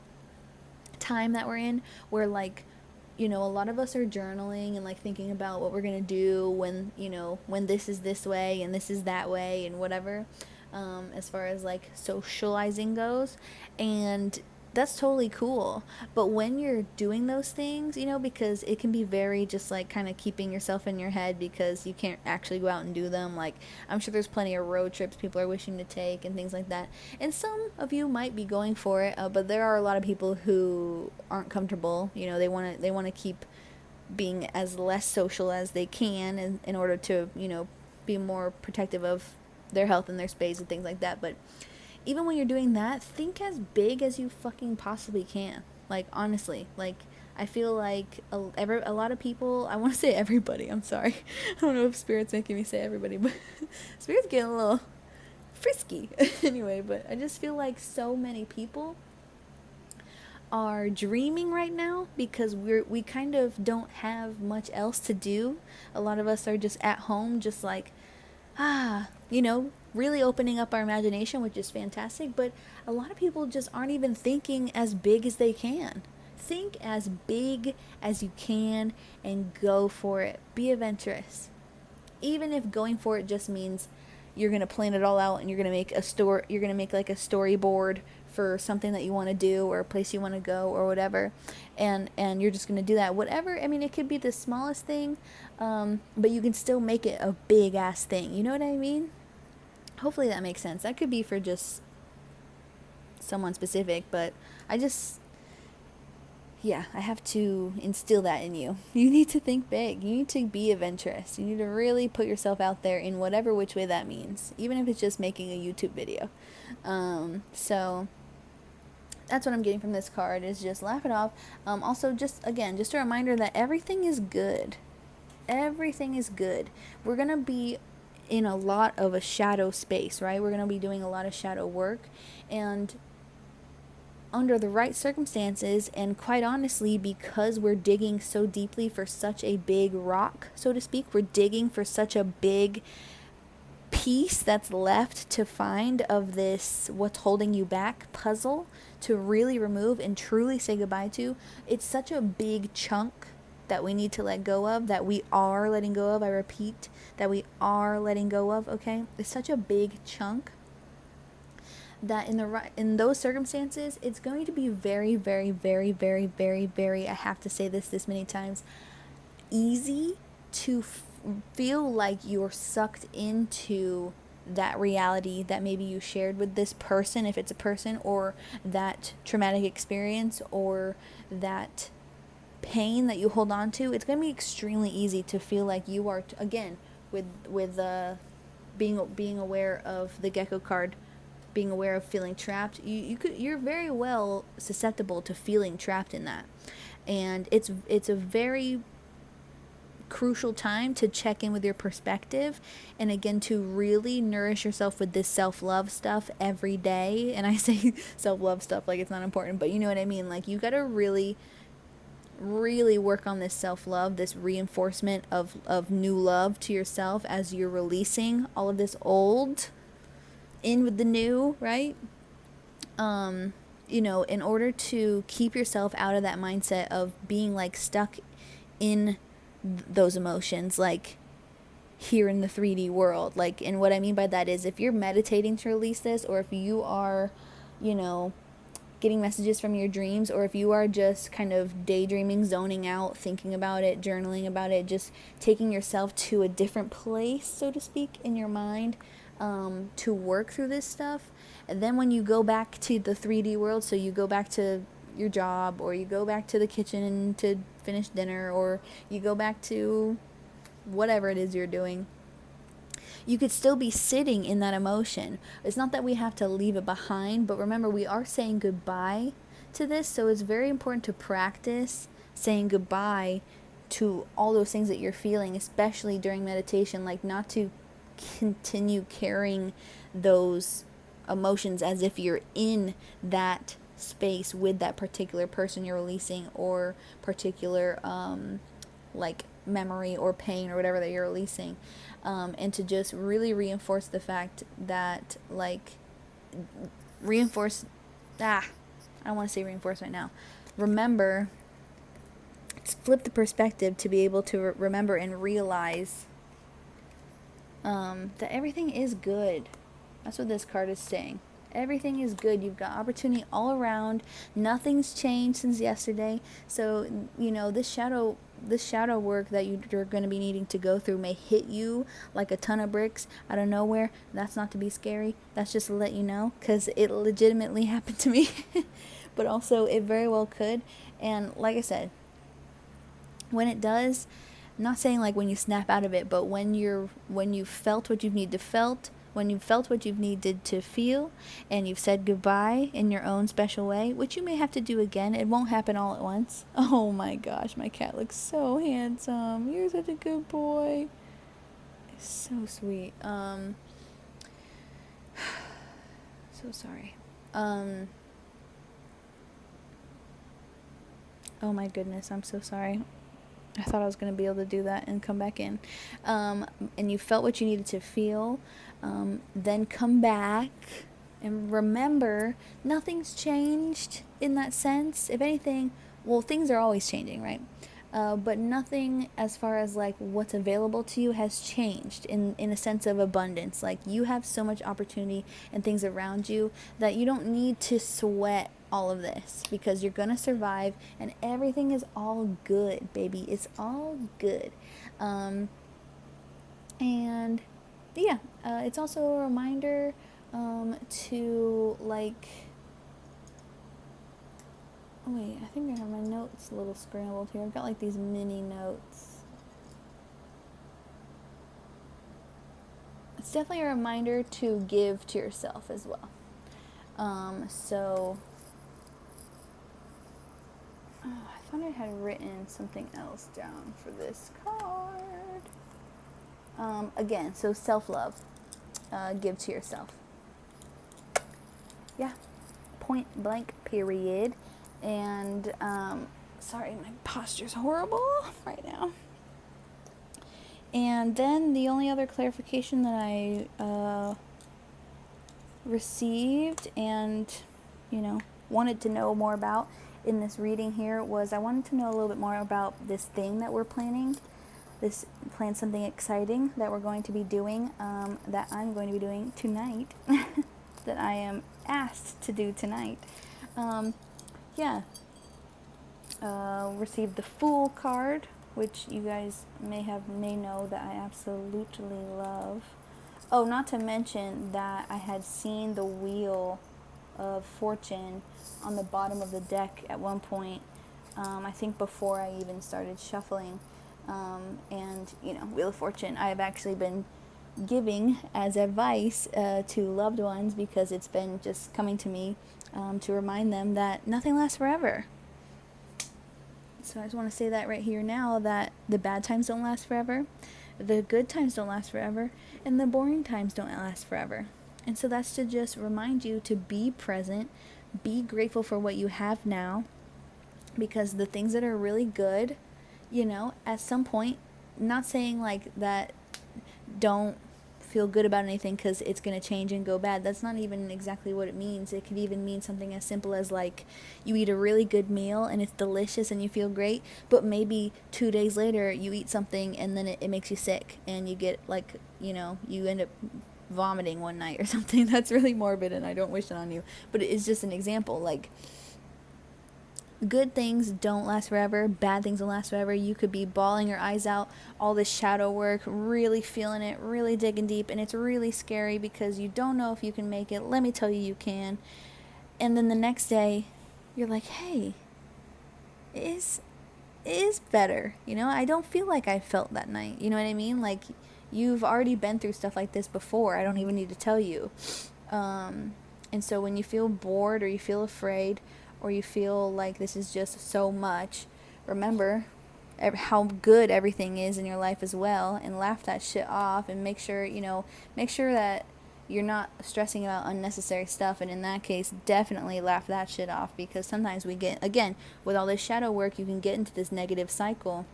time that we're in where, like, a lot of us are journaling and, like, thinking about what we're going to do when this is this way and this is that way and whatever, as far as, like, socializing goes. And that's totally cool. But when you're doing those things, because it can be very just like kind of keeping yourself in your head because you can't actually go out and do them. Like, I'm sure there's plenty of road trips people are wishing to take and things like that. And some of you might be going for it, but there are a lot of people who aren't comfortable. They want to keep being as less social as they can in order to, be more protective of their health and their space and things like that. But even when you're doing that, think as big as you fucking possibly can. Like, honestly, like, I feel like a lot of people, I want to say everybody, I'm sorry. I don't know if Spirit's making me say everybody, but Spirit's getting a little frisky. Anyway, but I just feel like so many people are dreaming right now because we kind of don't have much else to do. A lot of us are just at home, just like, really opening up our imagination, which is fantastic. But a lot of people just aren't even thinking as big as they can. Think as big as you can and go for it. Be adventurous. Even if going for it just means you're going to plan it all out and you're going to make like a storyboard for something that you want to do or a place you want to go or whatever, and you're just going to do that. Whatever, I mean, it could be the smallest thing, but you can still make it a big ass thing. You know what I mean? Hopefully that makes sense. That could be for just someone specific, but I have to instill that in you. You need to think big. You need to be adventurous. You need to really put yourself out there in whatever which way that means, even if it's just making a YouTube video. So that's what I'm getting from this card, is just laugh it off. Also, just a reminder that everything is good. Everything is good. We're going to be in a lot of a shadow space, right? We're going to be doing a lot of shadow work, and under the right circumstances, and quite honestly, because we're digging so deeply for such a big rock, so to speak, we're digging for such a big piece that's left to find of this what's holding you back puzzle to really remove and truly say goodbye to. It's such a big chunk that we need to let go of, that we are letting go of. I repeat, that we are letting go of, okay? It's such a big chunk that in those circumstances, it's going to be very, very, very, very, very, very, I have to say this many times, easy to feel like you're sucked into that reality that maybe you shared with this person, if it's a person, or that traumatic experience, or that pain that you hold on to. It's going to be extremely easy to feel like you are, again, with being aware of the Gecko card, being aware of feeling trapped. You're very well susceptible to feeling trapped in that, and it's a very crucial time to check in with your perspective, and again, to really nourish yourself with this self-love stuff every day. And I say self-love stuff like it's not important, but you know what I mean. Like, you gotta really work on this self-love, this reinforcement of new love to yourself as you're releasing all of this old in with the new, right? In order to keep yourself out of that mindset of being like stuck in those emotions, like here in the 3D world. Like, and what I mean by that is, if you're meditating to release this, or if you are, getting messages from your dreams, or if you are just kind of daydreaming, zoning out, thinking about it, journaling about it, just taking yourself to a different place, so to speak, in your mind, to work through this stuff. And then when you go back to the 3D world, so you go back to your job, or you go back to the kitchen to finish dinner, or you go back to whatever it is you're doing, you could still be sitting in that emotion. It's not that we have to leave it behind, but remember, we are saying goodbye to this, so it's very important to practice saying goodbye to all those things that you're feeling, especially during meditation, like not to continue carrying those emotions as if you're in that space with that particular person you're releasing, or particular like memory or pain or whatever that you're releasing, and to just really reinforce the fact that, like, reinforce, I don't want to say reinforce right now, remember, flip the perspective to be able to remember and realize that everything is good. That's what this card is saying. Everything is good. You've got opportunity all around. Nothing's changed since yesterday. So, you know, this shadow work that you're going to be needing to go through may hit you like a ton of bricks out of nowhere. That's not to be scary. That's just to let you know, because it legitimately happened to me. But also, it very well could. And like I said, when it does, I'm not saying like when you snap out of it, but when you've felt what you need to felt, when you've felt what you've needed to feel, and you've said goodbye in your own special way, which you may have to do again. It won't happen all at once. Oh my gosh, my cat looks so handsome. You're such a good boy. So sweet. So sorry. Oh my goodness, I'm so sorry. I thought I was going to be able to do that and come back in. And you felt what you needed to feel. Then come back and remember, nothing's changed in that sense. If anything, well, things are always changing, right? But nothing as far as like what's available to you has changed in a sense of abundance. Like, you have so much opportunity and things around you that you don't need to sweat all of this, because you're gonna survive and everything is all good, baby. It's all good. And yeah, it's also a reminder to, like, oh wait, I think I have my notes a little scrambled here. I've got like these mini notes. It's definitely a reminder to give to yourself as well. So I thought I had written something else down for this card. Again, so self-love. Give to yourself. Yeah. Point blank, period. And, sorry, my posture's horrible right now. And then the only other clarification that I received and, you know, wanted to know more about in this reading here was, I wanted to know a little bit more about this thing that we're planning. Plan something exciting that we're going to be doing, that I'm going to be doing tonight, that I am asked to do tonight. Received the Fool card, which you guys may know that I absolutely love. Oh, not to mention that I had seen the Wheel of Fortune on the bottom of the deck at one point, I think before I even started shuffling. And, you know, Wheel of Fortune, I have actually been giving as advice to loved ones, because it's been just coming to me to remind them that nothing lasts forever. So I just want to say that right here now, that the bad times don't last forever, the good times don't last forever, and the boring times don't last forever. And so that's to just remind you to be present, be grateful for what you have now, because the things that are really good, you know, at some point, not saying like that don't feel good about anything because it's going to change and go bad. That's not even exactly what it means. It could even mean something as simple as, like, you eat a really good meal and it's delicious and you feel great, but maybe 2 days later you eat something and then it makes you sick and you get, like, you know, you end up vomiting one night or something. That's really morbid and I don't wish it on you, but it's just an example. Like, good things don't last forever. Bad things don't last forever. You could be bawling your eyes out, all this shadow work, really feeling it, really digging deep, and it's really scary because you don't know if you can make it. Let me tell you, you can. And then the next day, you're like, hey, it is better. You know, I don't feel like I felt that night. You know what I mean? Like, you've already been through stuff like this before. I don't even need to tell you. And so when you feel bored or you feel afraid, or you feel like this is just so much, remember, how good everything is in your life as well, and laugh that shit off, and make sure, make sure that you're not stressing about unnecessary stuff. And in that case, definitely laugh that shit off, because sometimes we get, again, with all this shadow work, you can get into this negative cycle,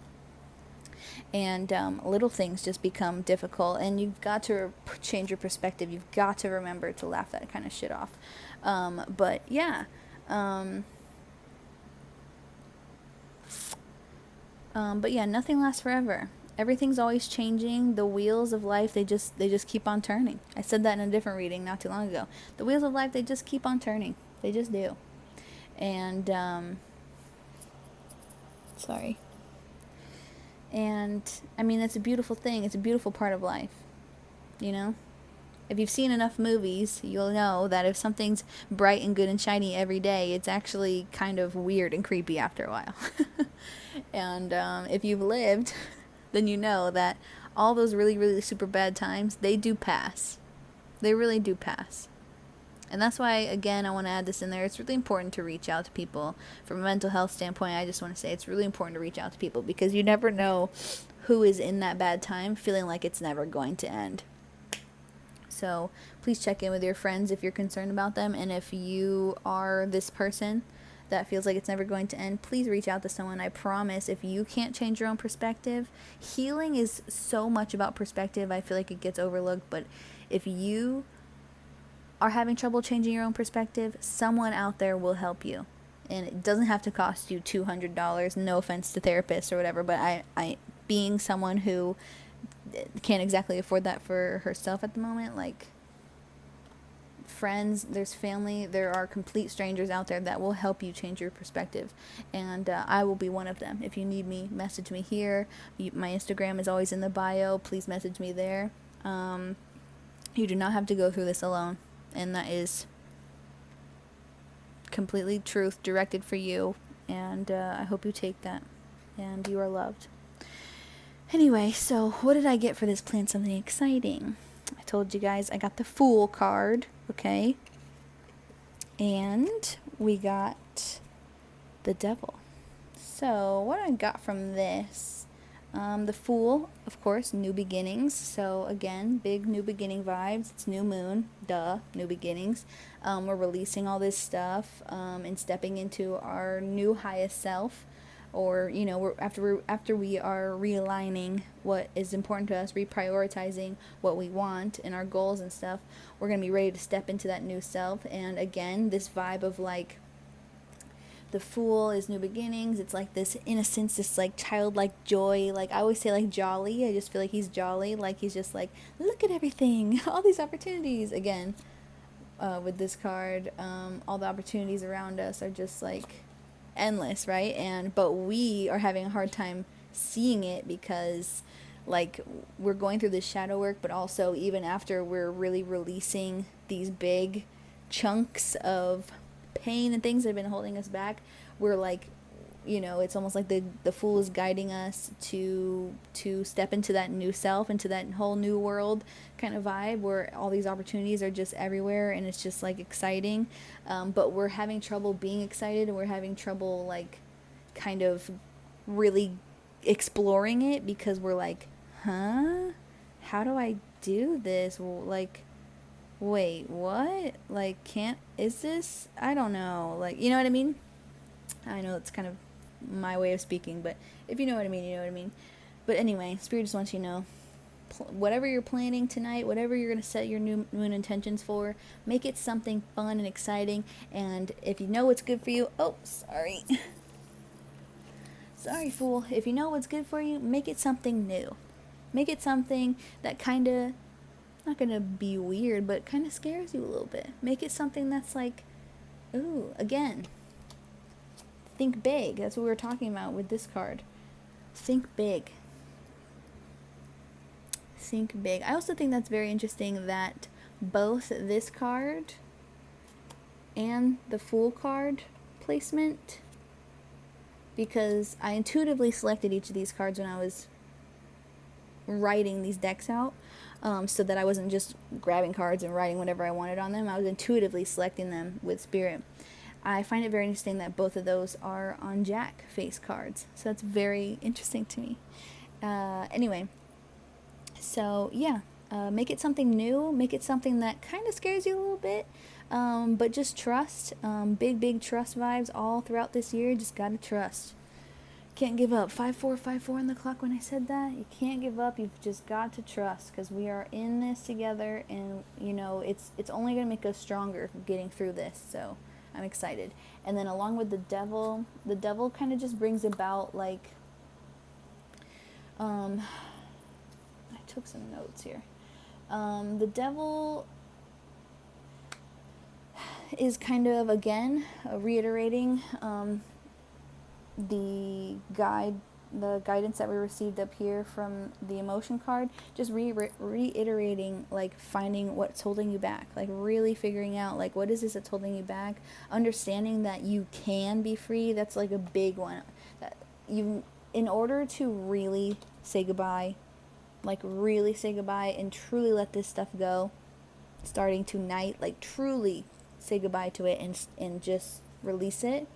and little things just become difficult, and you've got to change your perspective. You've got to remember to laugh that kind of shit off. But yeah, nothing lasts forever. Everything's always changing. The wheels of life, they just keep on turning. I said that in a different reading not too long ago. The wheels of life, they just keep on turning. They just do. And sorry. And I mean, it's a beautiful thing. It's a beautiful part of life. If you've seen enough movies, you'll know that if something's bright and good and shiny every day, it's actually kind of weird and creepy after a while. And if you've lived, then you know that all those really, really super bad times, they do pass. They really do pass. And that's why, again, I want to add this in there. It's really important to reach out to people. From a mental health standpoint, I just want to say it's really important to reach out to people, because you never know who is in that bad time feeling like it's never going to end. So please check in with your friends if you're concerned about them. And if you are this person that feels like it's never going to end, please reach out to someone. I promise, if you can't change your own perspective, healing is so much about perspective. I feel like it gets overlooked. But if you are having trouble changing your own perspective, someone out there will help you. And it doesn't have to cost you $200. No offense to therapists or whatever, but I being someone who can't exactly afford that for herself at the moment, like, friends, there's family, there are complete strangers out there that will help you change your perspective, and I will be one of them. If you need me, message me here. My Instagram is always in the bio. Please message me there. You do not have to go through this alone, and that is completely truth directed for you, and I hope you take that, and you are loved. Anyway, so what did I get for this plan something exciting? I told you guys I got the Fool card, okay? And we got the Devil. So what I got from this, the Fool, of course, new beginnings. So again, big new beginning vibes. It's new moon, duh, new beginnings. We're releasing all this stuff and stepping into our new highest self. Or, after we are realigning what is important to us, reprioritizing what we want and our goals and stuff, we're going to be ready to step into that new self. And again, this vibe of like, the Fool is new beginnings. It's like this innocence, this like childlike joy. Like, I always say, like, jolly. I just feel like he's jolly. Like, he's just like, look at everything, all these opportunities. Again, with this card, all the opportunities around us are just like endless, right? But we are having a hard time seeing it, because like, we're going through this shadow work, but also even after we're really releasing these big chunks of pain and things that have been holding us back, we're like, it's almost like the Fool is guiding us to step into that new self, into that whole new world kind of vibe, where all these opportunities are just everywhere, and it's just like exciting. But we're having trouble being excited, and we're having trouble like kind of really exploring it, because we're like, how do I do this? Like, wait, what? Like, is this? I don't know. Like, you know what I mean? I know it's kind of my way of speaking, but if you know what I mean, you know what I mean. But anyway, Spirit just wants you to know, whatever you're planning tonight, whatever you're going to set your new moon intentions for, make it something fun and exciting. And if you know what's good for you, sorry, Fool. If you know what's good for you, make it something new. Make it something that kind of, not going to be weird, but kind of scares you a little bit. Make it something that's like, ooh, again, think big. That's what we were talking about with this card. Think big. Think big. I also think that's very interesting that both this card and the Fool card placement, because I intuitively selected each of these cards when I was writing these decks out, so that I wasn't just grabbing cards and writing whatever I wanted on them. I was intuitively selecting them with Spirit. I find it very interesting that both of those are on Jack face cards. So that's very interesting to me. Anyway, so yeah, make it something new. Make it something that kind of scares you a little bit. But just trust. Big trust vibes all throughout this year. Just gotta trust. Can't give up. 5454 on the clock when I said that. You can't give up. You've just got to trust, because we are in this together, and you know it's only going to make us stronger getting through this. So I'm excited. And then along with the devil kind of just brings about like I took some notes here. The devil is kind of again reiterating the guidance that we received up here from the emotion card, just reiterating like finding what's holding you back, like really figuring out like what is this that's holding you back, understanding that you can be free. That's like a big one, that you, in order to really say goodbye, like really say goodbye and truly let this stuff go starting tonight, like truly say goodbye to it and just release it.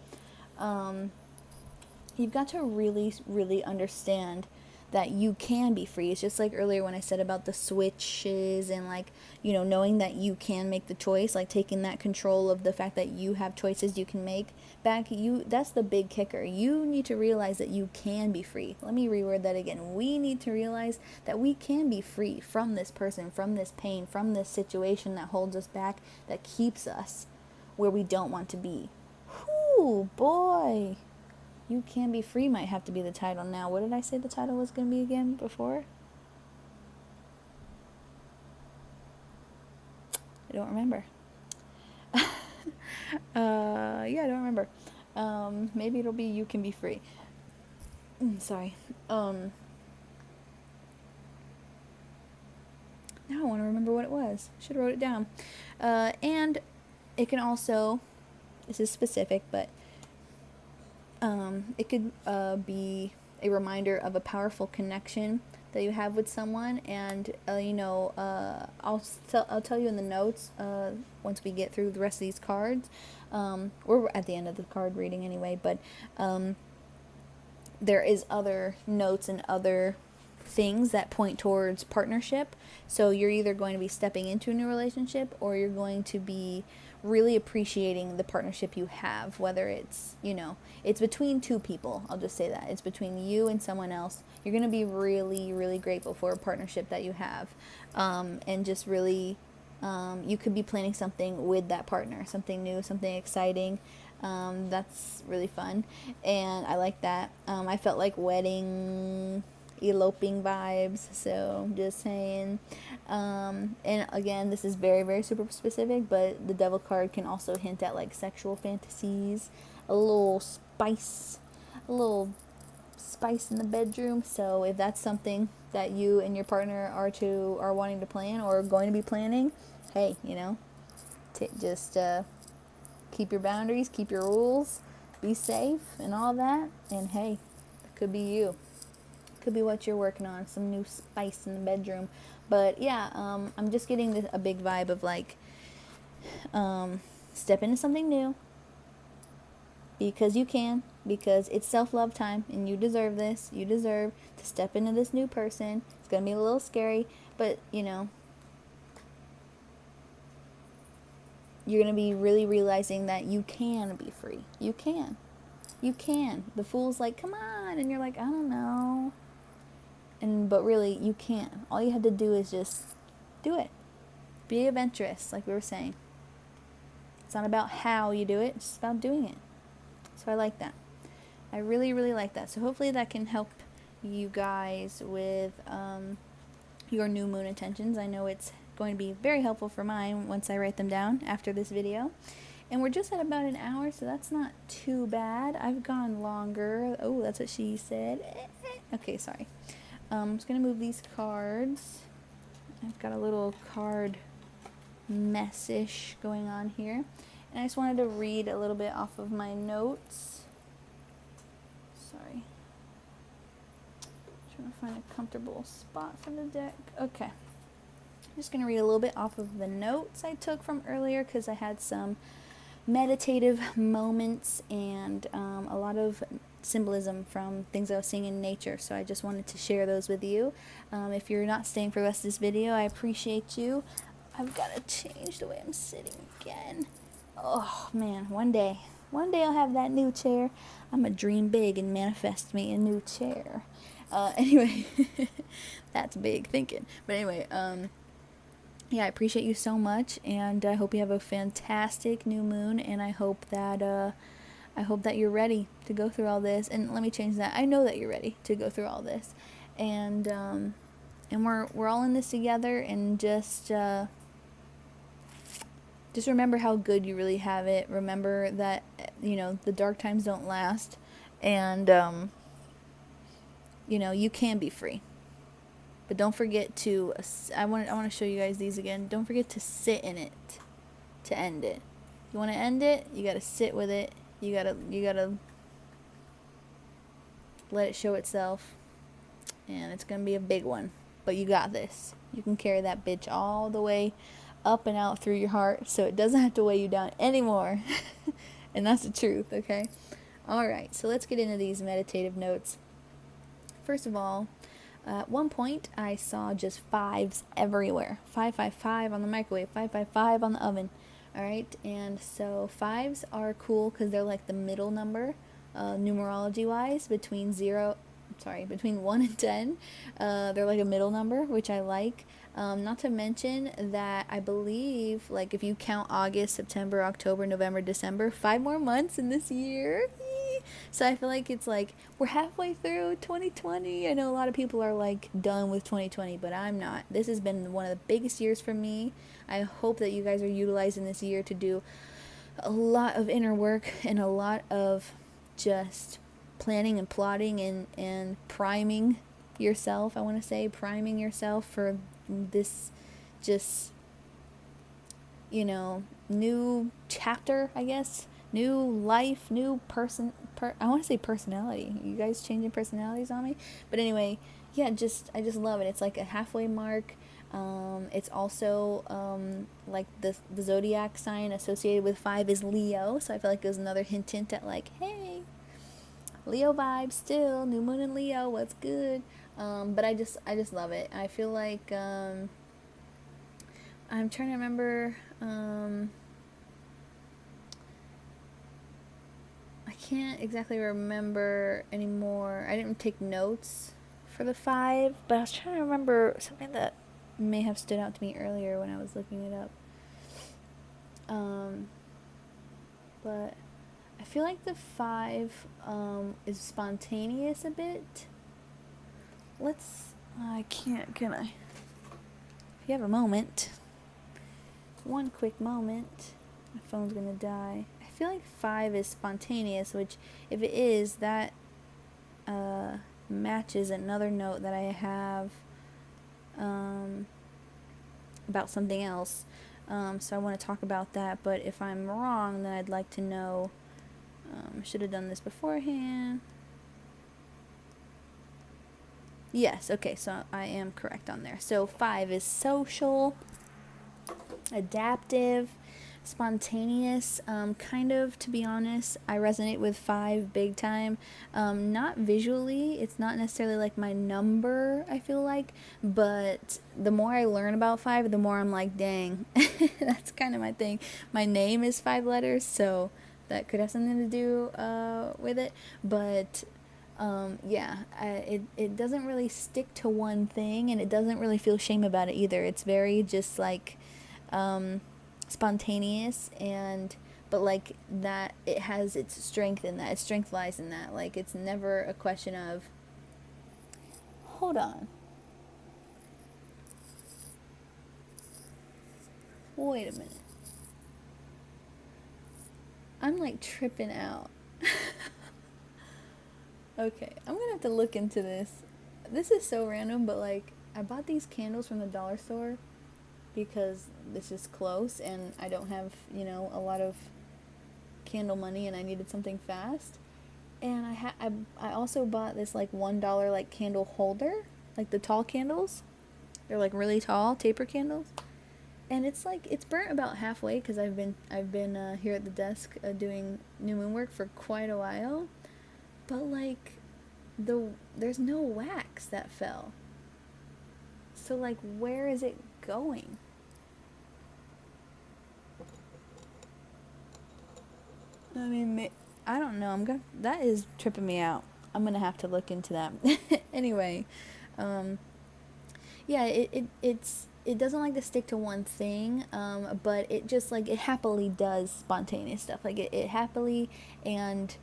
You've got to really understand that you can be free. It's just like earlier when I said about the switches and like, you know, knowing that you can make the choice, like taking that control of the fact that you have choices you can make back. That's the big kicker. You need to realize that you can be free. Let me reword that again. We need to realize that we can be free from this person, from this pain, from this situation that holds us back, that keeps us where we don't want to be. Whoo, boy. You Can Be Free might have to be the title now. What did I say the title was going to be again before? I don't remember. Yeah, I don't remember. Maybe it'll be You Can Be Free. Sorry. Now I want to remember what it was. Should have wrote it down. And it can also, this is specific, but it could be a reminder of a powerful connection that you have with someone, and I'll tell you in the notes once we get through the rest of these cards. We're at the end of the card reading anyway, but there is other notes and other things that point towards partnership. So you're either going to be stepping into a new relationship, or you're going to be really appreciating the partnership you have, whether it's, it's between two people. I'll just say that. It's between you and someone else. You're going to be really grateful for a partnership that you have. And just really, you could be planning something with that partner, something new, something exciting. That's really fun. And I like that. I felt like wedding, eloping vibes, so just saying. And again, this is very super specific, but the devil card can also hint at like sexual fantasies, a little spice in the bedroom. So if that's something that you and your partner are wanting to plan or going to be planning, hey, just keep your boundaries, keep your rules, be safe and all that, and hey, it could be you. Could be what you're working on, some new spice in the bedroom. But yeah, I'm just getting a big vibe of like, step into something new, because you can, because it's self-love time and you deserve this. You deserve to step into this new person. It's gonna be a little scary, but you're gonna be really realizing that you can be free. You can. The fool's like, come on, and you're like, I don't know. But really, you can. All you have to do is just do it. Be adventurous, like we were saying. It's not about how you do it, it's just about doing it. So I like that. I really like that. So hopefully that can help you guys with your new moon intentions. I know it's going to be very helpful for mine once I write them down after this video. And we're just at about an hour, so that's not too bad. I've gone longer. Oh, that's what she said. Okay, sorry. I'm just going to move these cards. I've got a little card mess-ish going on here. And I just wanted to read a little bit off of my notes. Sorry. Trying to find a comfortable spot for the deck. Okay. I'm just going to read a little bit off of the notes I took from earlier, because I had some meditative moments and a lot of symbolism from things I was seeing in nature. So I just wanted to share those with you. If you're not staying for the rest of this video, I appreciate you. I've got to change the way I'm sitting again. Oh man, one day I'll have that new chair. I'm gonna dream big and manifest me a new chair. Anyway, that's big thinking. But anyway, yeah, I appreciate you so much, and I hope you have a fantastic new moon, and I hope that you're ready to go through all this. And let me change that. I know that you're ready to go through all this, and we're all in this together, and just remember how good you really have it. Remember that, the dark times don't last, and you can be free. But don't forget to, I want to show you guys these again. Don't forget to sit in it to end it. You want to end it, you got to sit with it. You got to let it show itself. And it's going to be a big one. But you got this. You can carry that bitch all the way up and out through your heart, so it doesn't have to weigh you down anymore. And that's the truth, okay? Alright, so let's get into these meditative notes. First of all, at one point, I saw just fives everywhere. 555 on the microwave, 555 on the oven. Alright, and so fives are cool because they're like the middle number, numerology-wise, between 1 and 10. They're like a middle number, which I like. Not to mention that I believe, like, if you count August, September, October, November, December, 5 more months in this year. So I feel like it's like we're halfway through 2020. I know a lot of people are like done with 2020, but I'm not. This has been one of the biggest years for me. I hope that you guys are utilizing this year to do a lot of inner work and a lot of just planning and plotting and priming yourself. I want to say priming yourself for this just, new chapter, I guess. New life, new person. I want to say personality. You guys changing personalities on me? But anyway, yeah, I just love it. It's like a halfway mark. It's also like the zodiac sign associated with 5 is Leo. So I feel like it was another hint at like, hey, Leo vibes still. New moon in Leo. What's good? But I just love it. I feel like I'm trying to remember. I can't exactly remember anymore. I didn't take notes for the 5, but I was trying to remember something that may have stood out to me earlier when I was looking it up. But I feel like the 5 is spontaneous a bit. Can I? If you have a moment, one quick moment, my phone's gonna die. I feel like 5 is spontaneous, which if it is, that matches another note that I have about something else. So I want to talk about that, but if I'm wrong, then I'd like to know. I should have done this beforehand. Yes, okay, so I am correct on there. So 5 is social, adaptive, spontaneous, kind of, to be honest. I resonate with 5 big time. Not visually, it's not necessarily like my number, I feel like, but the more I learn about 5, the more I'm like, dang, that's kind of my thing. My name is 5 letters, so that could have something to do with it, but yeah, it doesn't really stick to one thing, and it doesn't really feel shame about it either. It's very just like spontaneous, but like that, it has its strength in that. Its strength lies in that. Like, it's never a question of, hold on, wait a minute, I'm like tripping out. Okay, I'm gonna have to look into this. This is so random, but like, I bought these candles from the dollar store because this is close and I don't have, a lot of candle money, and I needed something fast. And I also bought this like $1 like candle holder, like the tall candles. They're like really tall taper candles. And it's like it's burnt about halfway because I've been here at the desk doing new moon work for quite a while, but like there's no wax that fell. So like where is it going? I mean, I don't know. That is tripping me out. I'm gonna have to look into that. Anyway, um, yeah, it doesn't like to stick to one thing, but it just like it happily does spontaneous stuff. Like it happily, and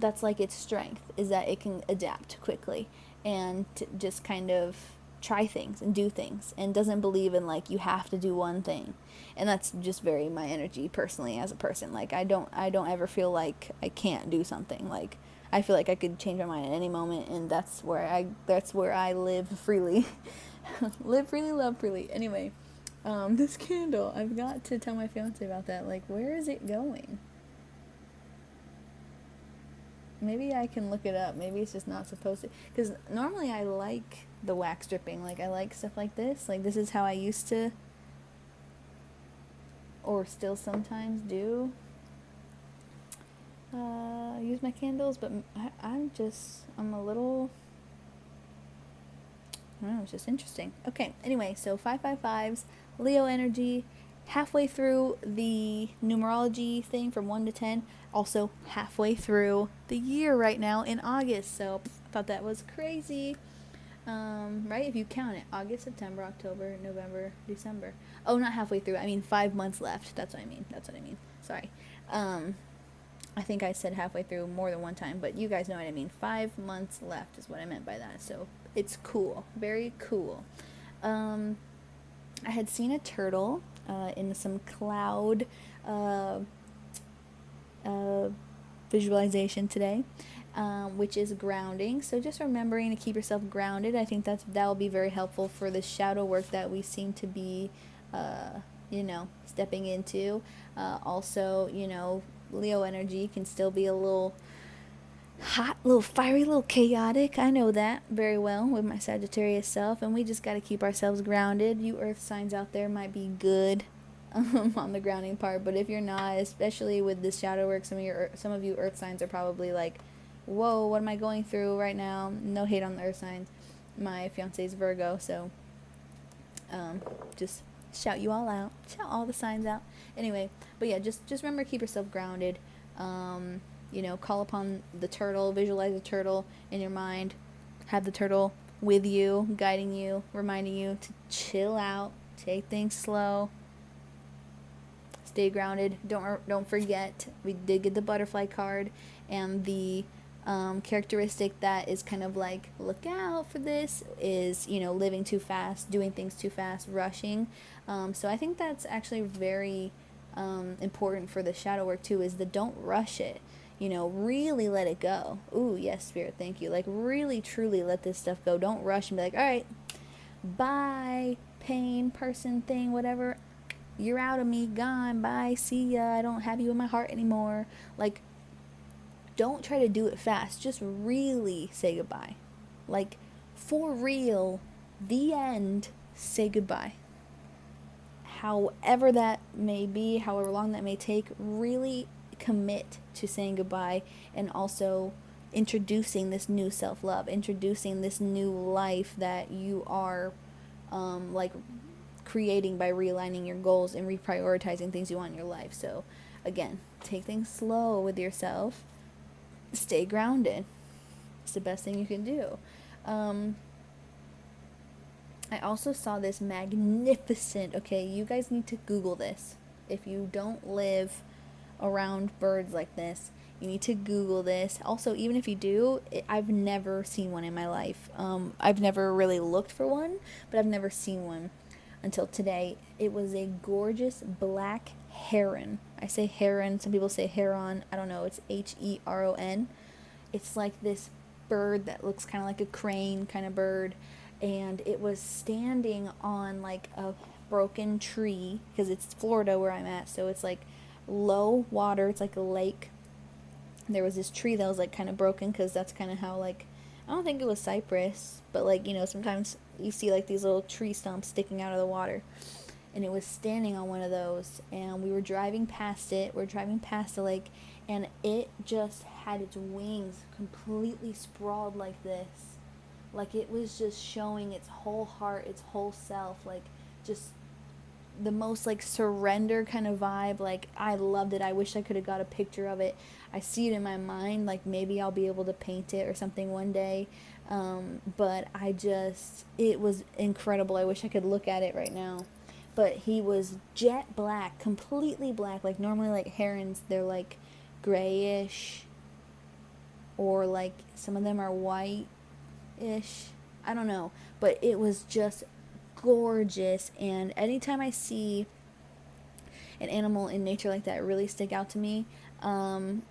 that's like its strength is that it can adapt quickly and just kind of try things and do things and doesn't believe in like you have to do one thing. And that's just very my energy personally as a person. Like I don't ever feel like I can't do something. Like I feel like I could change my mind at any moment, and that's where I live freely. Live freely, love freely. Anyway, this candle, I've got to tell my fiance about that. Like, where is it going? Maybe I can look it up. Maybe it's just not supposed to. Because normally I like the wax dripping. Like, I like stuff like this. Like, this is how I used to, or still sometimes do, use my candles. But I'm a little, I don't know, it's just interesting. Okay, anyway, so 555s, Leo energy, halfway through the numerology thing from 1 to 10, also halfway through the year right now in August. So I thought that was crazy. Right? If you count it, August, September, October, November, December. Oh, not halfway through. I mean 5 months left. That's what I mean. Sorry. I think I said halfway through more than one time, but you guys know what I mean. 5 months left is what I meant by that. So it's cool. Very cool. I had seen a turtle in some cloud visualization today, which is grounding. So just remembering to keep yourself grounded. I think that will be very helpful for the shadow work that we seem to be, stepping into. Also, Leo energy can still be a little hot, a little fiery, a little chaotic. I know that very well with my Sagittarius self, and we just got to keep ourselves grounded. You earth signs out there might be good on the grounding part, but if you're not, especially with this shadow work, some of you earth signs are probably like, whoa, what am I going through right now? No hate on the earth signs. My fiance's Virgo, so just shout you all out, shout all the signs out. Anyway, but yeah, just remember to keep yourself grounded. Call upon the turtle, visualize the turtle in your mind, have the turtle with you, guiding you, reminding you to chill out, take things slow, stay grounded. Don't forget, we did get the butterfly card, and the characteristic that is kind of like, look out for this, is, living too fast, doing things too fast, rushing. So I think that's actually very important for the shadow work too, is the don't rush it. Really let it go. Ooh, yes, Spirit, thank you. Like, really, truly let this stuff go. Don't rush and be like, all right, bye, pain, person, thing, whatever. You're out of me, gone, bye, see ya. I don't have you in my heart anymore. Like, don't try to do it fast. Just really say goodbye. Like, for real, the end, say goodbye. However that may be, however long that may take, really commit to saying goodbye, and also introducing this new self-love, introducing this new life that you are creating by realigning your goals and reprioritizing things you want in your life. So again, take things slow with yourself, stay grounded. It's the best thing you can do. I also saw this magnificent, okay, you guys need to Google this. If you don't live around birds like this, you need to Google this. Also, even if you do, I've never seen one in my life. I've never really looked for one, but I've never seen one until today. It was a gorgeous black heron. I say heron, some people say heron. I don't know, it's Heron. It's like this bird that looks kind of like a crane kind of bird, and it was standing on like a broken tree, because it's Florida where I'm at, so it's like low water, it's like a lake. There was this tree that was like kind of broken, because that's kind of how, like, I don't think it was cypress, but like, sometimes you see like these little tree stumps sticking out of the water. and it was standing on one of those, and we were driving past it. We're driving past the lake, and it just had its wings completely sprawled like this. Like it was just showing its whole heart, its whole self, like just the most like surrender kind of vibe. Like I loved it. I wish I could have got a picture of it. I see it in my mind, like maybe I'll be able to paint it or something one day. But it was incredible. I wish I could look at it right now. But he was jet black, completely black. Like normally like herons, they're like grayish, or like some of them are white-ish. I don't know. But it was just gorgeous. And anytime I see an animal in nature like that really stick out to me,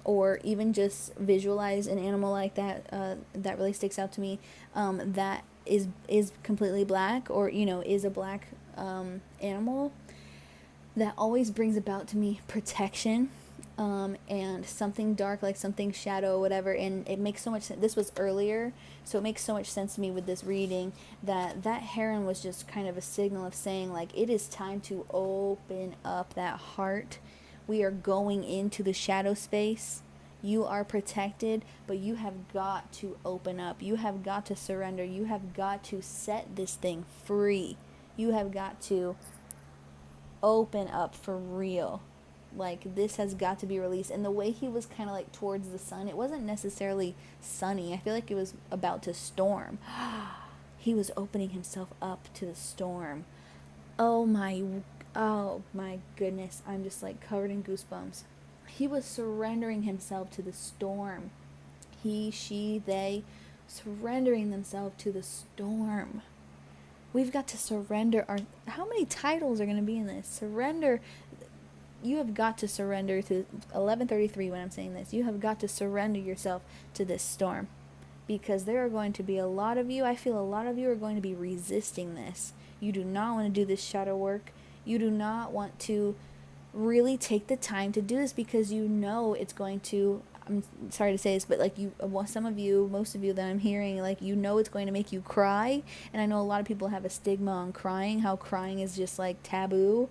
or even just visualize an animal like that that really sticks out to me, that is completely black, or is a black animal, that always brings about to me protection, and something dark, like something shadow, whatever. And it makes so much sense. This was earlier, so it makes so much sense to me with this reading, that heron was just kind of a signal of saying, like, it is time to open up that heart. We are going into the shadow space. You are protected, but you have got to open up. You have got to surrender. You have got to set this thing free. You have got to open up for real. Like, this has got to be released. And the way he was kind of like towards the sun, it wasn't necessarily sunny. I feel like it was about to storm. He was opening himself up to the storm. Oh my goodness. I'm just like covered in goosebumps. He was surrendering himself to the storm. He, she, they, surrendering themselves to the storm. We've got to surrender our... How many titles are going to be in this? Surrender... You have got to surrender to 11:33 when I'm saying this. You have got to surrender yourself to this storm, because there are going to be a lot of you. I feel a lot of you are going to be resisting this. You do not want to do this shadow work. You do not want to really take the time to do this, because you know it's going to... I'm sorry to say this, but like some of you, most of you that I'm hearing, like, it's going to make you cry. And I know a lot of people have a stigma on crying, how crying is just like taboo.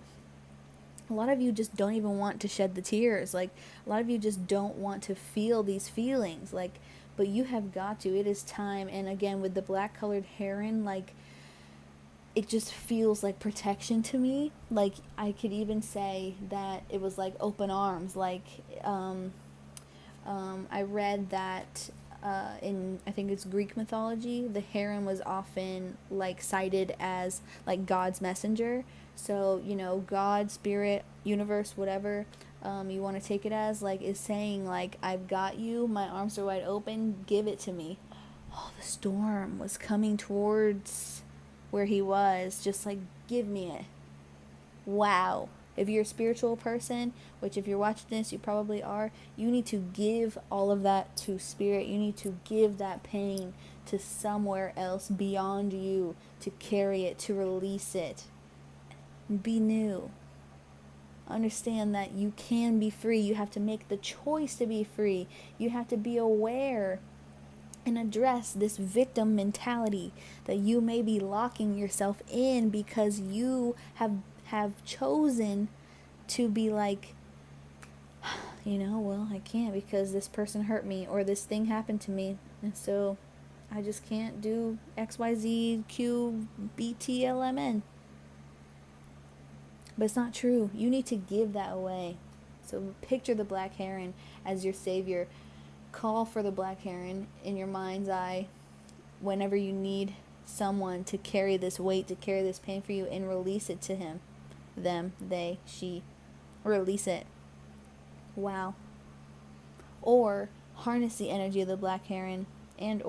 A lot of you just don't even want to shed the tears. Like, a lot of you just don't want to feel these feelings. Like, but you have got to. It is time. And again, with the black colored heron, like, it just feels like protection to me. Like, I could even say that it was like open arms. Like, I read that in, I think it's Greek mythology, the heron was often like cited as like God's messenger. So, God, spirit, universe, whatever you want to take it as, like, is saying, like, I've got you, my arms are wide open, give it to me. Oh, the storm was coming towards where he was, just like, give me it. Wow. If you're a spiritual person, which if you're watching this, you probably are, you need to give all of that to spirit. You need to give that pain to somewhere else beyond you, to carry it, to release it. Be new. Understand that you can be free. You have to make the choice to be free. You have to be aware and address this victim mentality that you may be locking yourself in, because you have chosen to be like, well, I can't because this person hurt me, or this thing happened to me, and so I just can't do XYZQBTLMN. But it's not true. You need to give that away. So picture the black heron as your savior. Call for the black heron in your mind's eye whenever you need someone to carry this weight, to carry this pain for you, and release it to him. Them, they, she. Release it. Wow. Or harness the energy of the black heron, and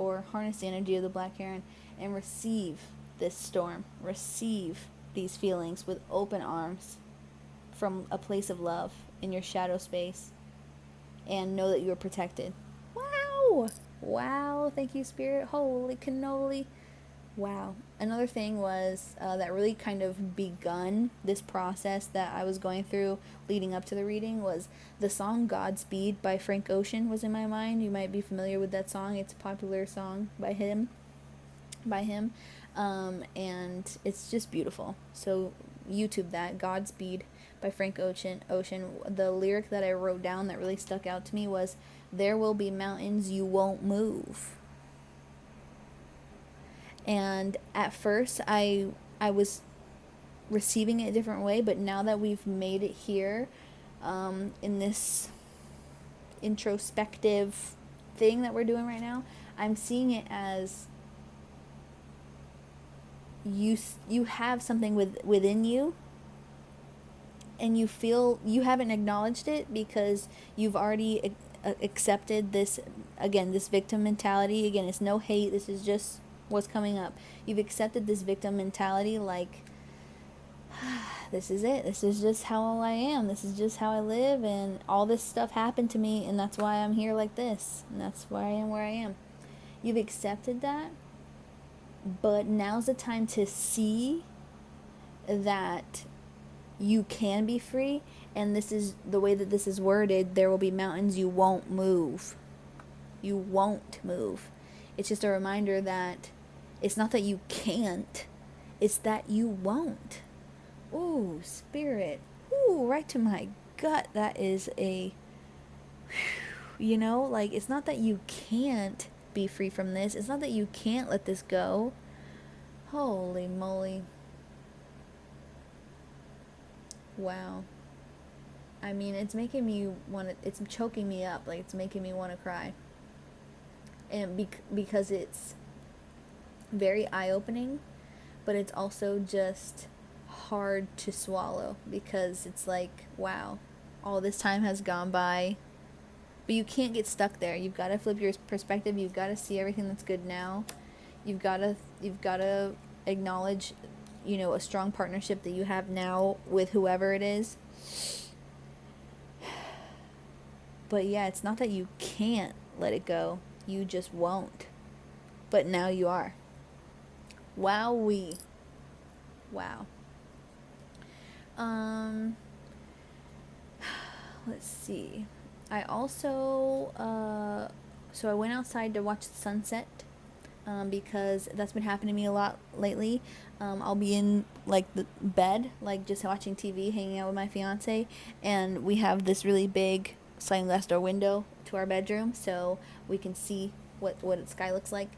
receive this storm. Receive these feelings with open arms from a place of love in your shadow space, and know that you are protected. Wow. Thank you, Spirit. Holy cannoli. Wow. Another thing was that really kind of begun this process that I was going through leading up to the reading, was the song Godspeed by Frank Ocean was in my mind. You might be familiar with that song. It's a popular song by him. And it's just beautiful. So YouTube that, Godspeed by Frank Ocean. The lyric that I wrote down that really stuck out to me was, "There will be mountains you won't move." And at first I was receiving it a different way, but now that we've made it here, in this introspective thing that we're doing right now, I'm seeing it as you have something within you, and you feel you haven't acknowledged it because you've already accepted this, again, this victim mentality. Again, it's no hate, this is just what's coming up. You've accepted this victim mentality, like, this is it, this is just how I am, this is just how I live, and all this stuff happened to me, and that's why I'm here like this, and that's why I am where I am. You've accepted that, but now's the time to see that you can be free. And this is the way that this is worded: there will be mountains you won't move. You won't move. It's just a reminder that it's not that you can't, it's that you won't. Ooh, spirit. Ooh, right to my gut. That is a, you know, like, it's not that you can't be free from this. It's not that you can't let this go. Holy moly. Wow. I mean, it's making me want to, it's choking me up. Like, it's making me want to cry. And because it's very eye-opening, but it's also just hard to swallow, because it's like, wow, all this time has gone by. But you can't get stuck there. You've got to flip your perspective. You've got to see everything that's good now. You've got to acknowledge, you know, a strong partnership that you have now with whoever it is. But yeah, it's not that you can't let it go. You just won't. But now you are. Wowee. Wow. Let's see. I also, so I went outside to watch the sunset, because that's been happening to me a lot lately. I'll be in, like, the bed, like, just watching TV, hanging out with my fiance, and we have this really big sliding glass door window to our bedroom, so we can see what the sky looks like.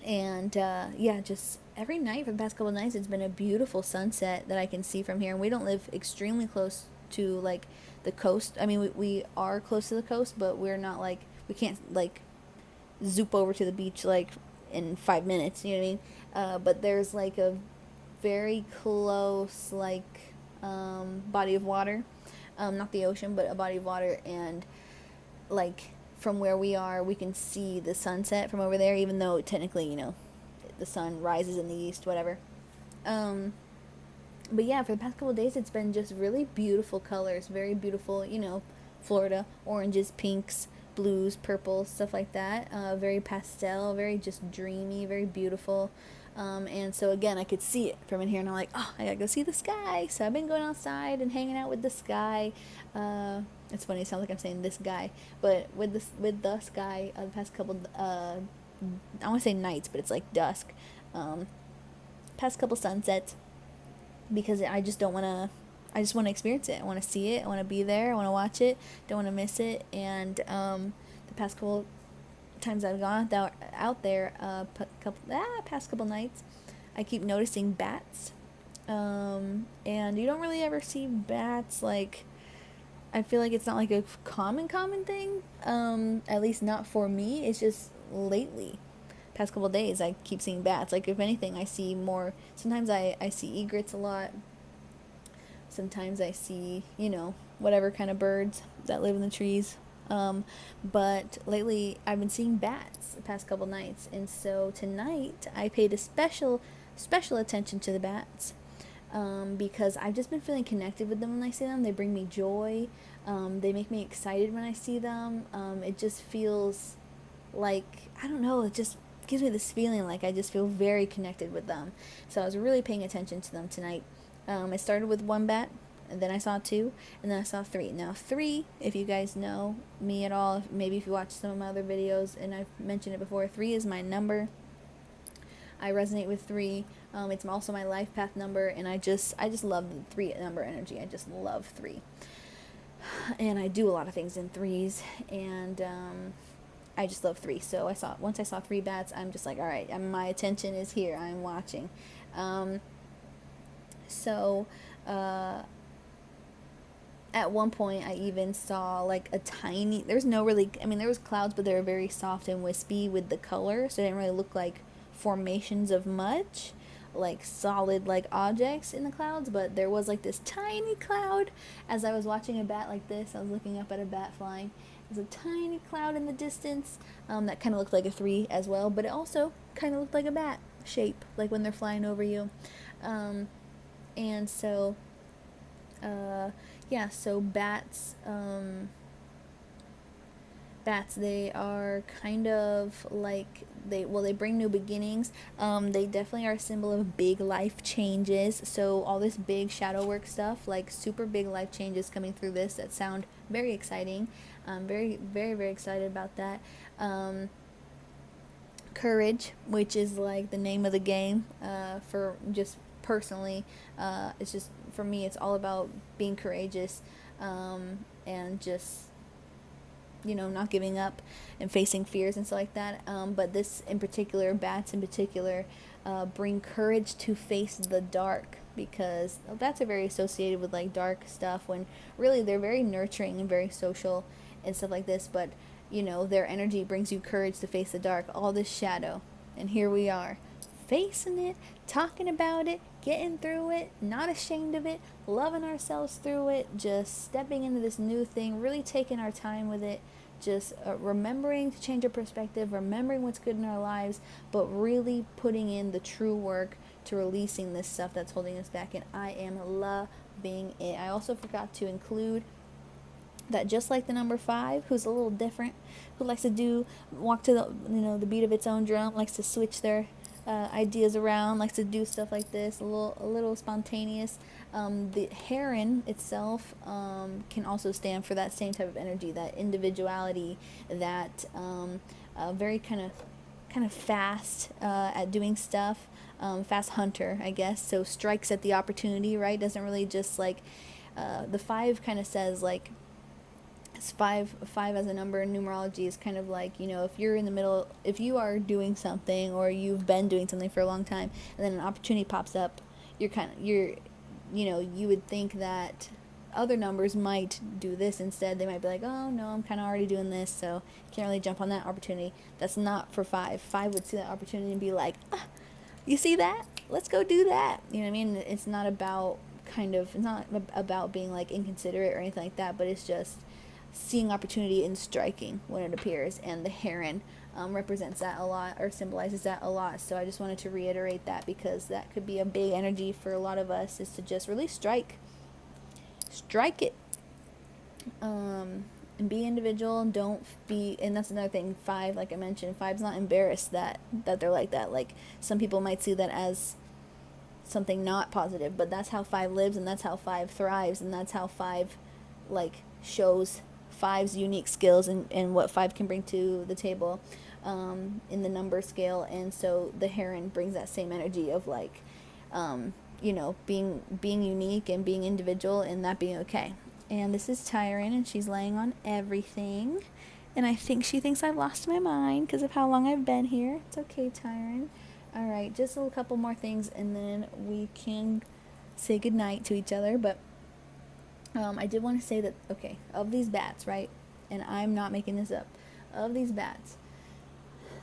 Yeah, just every night for the past couple of nights, it's been a beautiful sunset that I can see from here. And we don't live extremely close to, like, the coast. I mean, we are close to the coast, but we're not, like, we can't, like, zoop over to the beach, like, in 5 minutes, you know what I mean? But there's, like, a very close, like, body of water. Not the ocean, but a body of water, and, like, from where we are, we can see the sunset from over there, even though technically, you know, the sun rises in the east, whatever. But yeah, for the past couple of days, it's been just really beautiful colors, very beautiful, you know, Florida, oranges, pinks, blues, purples, stuff like that. Very pastel, very just dreamy, very beautiful. And so again, I could see it from in here, and I'm like, oh, I gotta go see the sky. So I've been going outside and hanging out with the sky. It's funny, it sounds like I'm saying this guy, but with the sky, the past couple, I want to say nights, but it's like dusk. Past couple sunsets, because I just want to experience it. I want to see it. I want to be there. I want to watch it. Don't want to miss it. And the past couple times I've gone out there, past couple nights, I keep noticing bats. And you don't really ever see bats, like, I feel like it's not like a common thing. At least not for me. It's just lately, past couple days, I keep seeing bats. Like, if anything, I see more. Sometimes I see egrets a lot. Sometimes I see, you know, whatever kind of birds that live in the trees. But lately I've been seeing bats the past couple nights, and so tonight I paid a special attention to the bats, because I've just been feeling connected with them when I see them. They bring me joy. They make me excited when I see them. It just feels like, I don't know, it just gives me this feeling like I just feel very connected with them. So I was really paying attention to them tonight. I started with one bat, and then I saw two, and then I saw three. Now, three, if you guys know me at all, maybe if you watch some of my other videos, and I've mentioned it before, 3 is my number. I resonate with 3. It's also my life path number, and I just love the 3 number energy. I just love 3, and I do a lot of things in 3s, and I just love 3. So once I saw 3 bats, I'm just like, all right, my attention is here. I'm watching. So at one point I even saw like a tiny, there's no really, I mean, there was clouds, but they were very soft and wispy with the color, so it didn't really look like formations of much, like solid like objects in the clouds. But there was like this tiny cloud as I was watching a bat like this. I was looking up at a bat flying. There's a tiny cloud in the distance that kind of looked like a 3 as well, but it also kind of looked like a bat shape, like when they're flying over you. And so yeah, so bats, they are kind of like, they bring new beginnings. They definitely are a symbol of big life changes. So all this big shadow work stuff, like super big life changes coming through this, that sound very exciting. I'm very, very, very excited about that. Courage, which is like the name of the game, for just personally, it's just, for me, it's all about being courageous, and just, not giving up and facing fears and stuff like that. But this in particular, bats in particular, bring courage to face the dark, because bats are very associated with like dark stuff, when really they're very nurturing and very social and stuff like this. But their energy brings you courage to face the dark, all this shadow, and here we are facing it, talking about it, getting through it, not ashamed of it, loving ourselves through it, just stepping into this new thing, really taking our time with it, just remembering to change our perspective, remembering what's good in our lives, but really putting in the true work to releasing this stuff that's holding us back. And I am loving it. I also forgot to include that just like the number 5, who's a little different, who likes to walk to the beat of its own drum, likes to switch their ideas around, likes to do stuff like this, a little spontaneous. The heron itself can also stand for that same type of energy, that individuality, that very kind of fast at doing stuff, fast hunter, I guess. So strikes at the opportunity, right? Doesn't really just like the 5 kind of says like, it's five as a number in numerology is kind of like, if you're in the middle, if you are doing something, or you've been doing something for a long time, and then an opportunity pops up, you would think that other numbers might do this instead. They might be like, oh no, I'm kind of already doing this, so can't really jump on that opportunity. That's not for 5. 5 would see that opportunity and be like, you see that? Let's go do that. You know what I mean? It's not about it's not about being like inconsiderate or anything like that, but it's just seeing opportunity and striking when it appears. And the heron represents that a lot, or symbolizes that a lot. So I just wanted to reiterate that, because that could be a big energy for a lot of us, is to just really strike it, and be individual. Don't be, and that's another thing, 5, like I mentioned, 5's not embarrassed that they're like that. Like, some people might see that as something not positive, but that's how 5 lives, and that's how 5 thrives, and that's how 5 like shows 5's unique skills, and what 5 can bring to the table in the number scale. And so the heron brings that same energy of like, being unique and being individual, and that being okay. And this is Tyron, and she's laying on everything, and I think she thinks I've lost my mind because of how long I've been here. It's okay, Tyron. All right, just a couple more things, and then we can say goodnight to each other. But I did want to say that, okay, of these bats, right, and I'm not making this up, of these bats,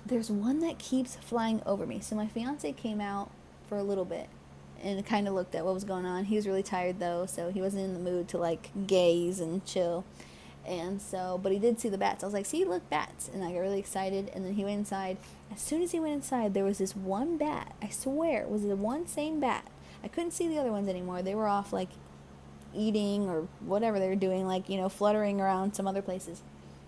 there's one that keeps flying over me. So my fiance came out for a little bit and kind of looked at what was going on. He was really tired though, so he wasn't in the mood to like gaze and chill. And so, but he did see the bats. I was like, see, look, bats. And I got really excited. And then he went inside. As soon as he went inside, there was this one bat. I swear, it was the one same bat. I couldn't see the other ones anymore. They were off like eating or whatever they were doing, like, fluttering around some other places.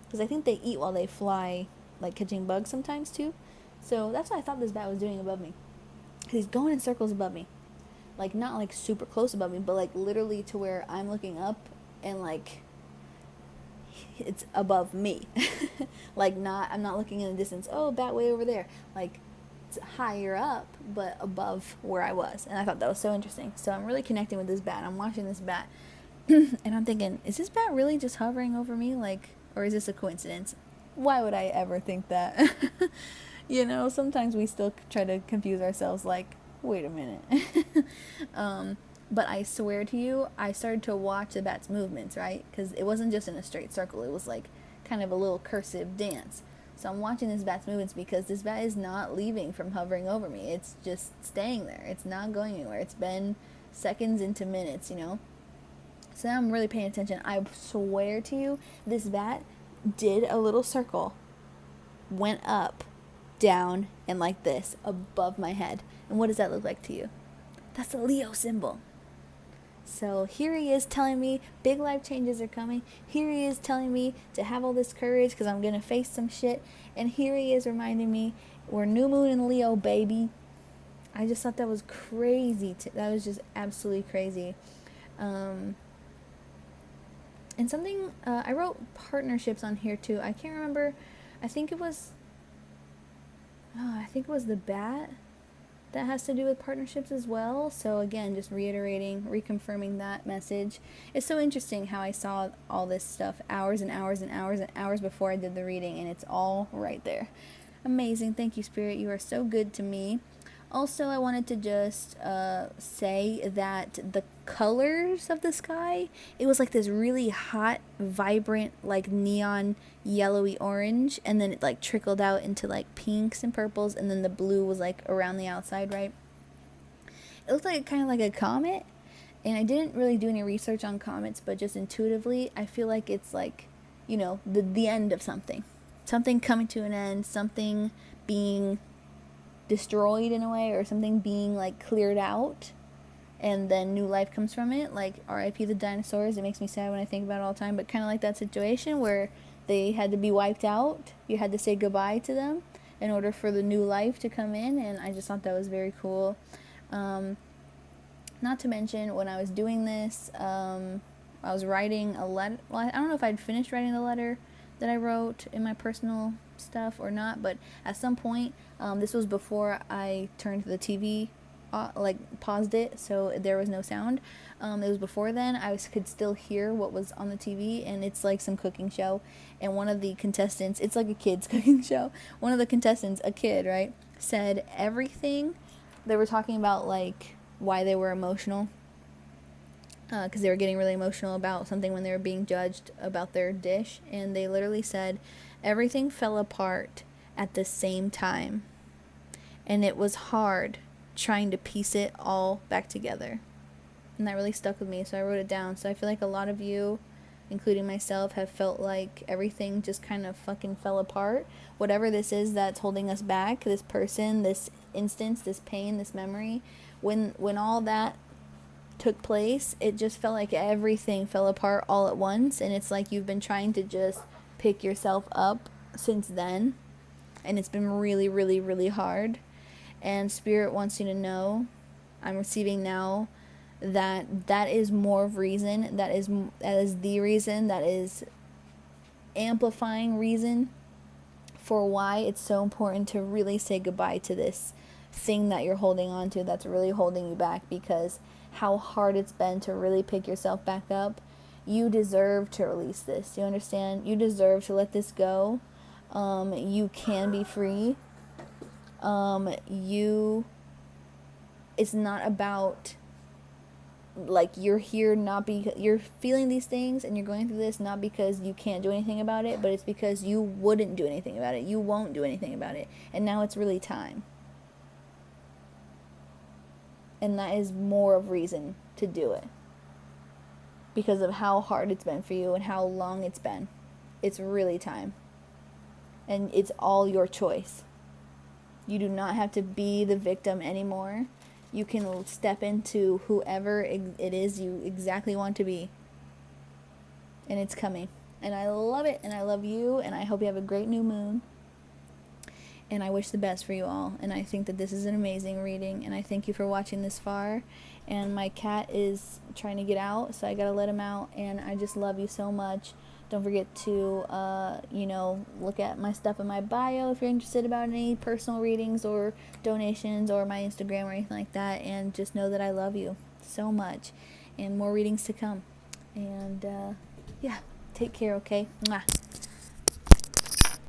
Because I think they eat while they fly, like catching bugs sometimes too. So that's what I thought this bat was doing above me. He's going in circles above me. Like, not like super close above me, but like literally to where I'm looking up and like it's above me. Like, I'm not looking in the distance, oh, bat way over there. Like, it's higher up, but above where I was. And I thought that was so interesting. So I'm really connecting with this bat. I'm watching this bat, and I'm thinking, is this bat really just hovering over me? Like, or is this a coincidence? Why would I ever think that? You know, sometimes we still try to confuse ourselves, like, wait a minute. But I swear to you, I started to watch the bat's movements, right? Because it wasn't just in a straight circle. It was like kind of a little cursive dance. So I'm watching this bat's movements because this bat is not leaving from hovering over me. It's just staying there. It's not going anywhere. It's been seconds into minutes, you know? So now I'm really paying attention. I swear to you, this bat did a little circle, went up, down, and like this, above my head. And what does that look like to you? That's a Leo symbol. So here he is telling me big life changes are coming. Here he is telling me to have all this courage because I'm going to face some shit. And here he is reminding me we're new moon in Leo, baby. I just thought that was crazy. That was just absolutely crazy. And something, I wrote partnerships on here too. I can't remember. I think it was the bat that has to do with partnerships as well. So again, just reconfirming that message. It's so interesting how I saw all this stuff hours and hours and hours and hours before I did the reading, and it's all right there. Amazing. Thank you, Spirit. You are so good to me. Also, I wanted to just say that the colors of the sky, it was like this really hot, vibrant, like neon yellowy orange, and then it like trickled out into like pinks and purples, and then the blue was like around the outside, right? It looked like kind of like a comet, and I didn't really do any research on comets, but just intuitively, I feel like it's like, you know, the end of something coming to an end, something being destroyed in a way, or something being like cleared out, and then new life comes from it, like R.I.P. the dinosaurs. It makes me sad when I think about it all the time, but kind of like that situation where they had to be wiped out. You had to say goodbye to them in order for the new life to come in, and I just thought that was very cool. Not to mention, when I was doing this, I was writing a letter. Well, I don't know if I'd finished writing the letter that I wrote in my personal stuff or not, but at some point, this was before I turned the TV, paused it, so there was no sound. It was before then. Could still hear what was on the TV, and it's like some cooking show, and one of the contestants, it's like a kid's cooking show, one of the contestants, a kid, right, said everything. They were talking about, like, why they were emotional, because they were getting really emotional about something when they were being judged about their dish, and they literally said everything fell apart at the same time, and it was hard trying to piece it all back together. And that really stuck with me, so I wrote it down. So I feel like a lot of you, including myself, have felt like everything just kind of fucking fell apart. Whatever this is that's holding us back, this person, this instance, this pain, this memory, when all that took place, it just felt like everything fell apart all at once, and it's like you've been trying to just pick yourself up since then, and it's been really, really, really hard. And Spirit wants you to know, I'm receiving now, that is more of reason, that is the reason, that is amplifying reason for why it's so important to really say goodbye to this thing that you're holding on to that's really holding you back, because how hard it's been to really pick yourself back up. You deserve to release this. You understand? You deserve to let this go. You can be free. It's not about, like, you're here not because you're feeling these things and you're going through this, not because you can't do anything about it, but it's because you wouldn't do anything about it. You won't do anything about it. And now it's really time. And that is more of reason to do it, because of how hard it's been for you and how long it's been. It's really time. And it's all your choice. You do not have to be the victim anymore. You can step into whoever it is you exactly want to be. And it's coming. And I love it. And I love you. And I hope you have a great new moon. and I wish the best for you all. And I think that this is an amazing reading, and I thank you for watching this far. And my cat is trying to get out, so I gotta let him out, and I just love you so much. Don't forget to, look at my stuff in my bio if you're interested about any personal readings or donations or my Instagram or anything like that. And just know that I love you so much, and more readings to come. And, yeah, take care, okay? Mwah.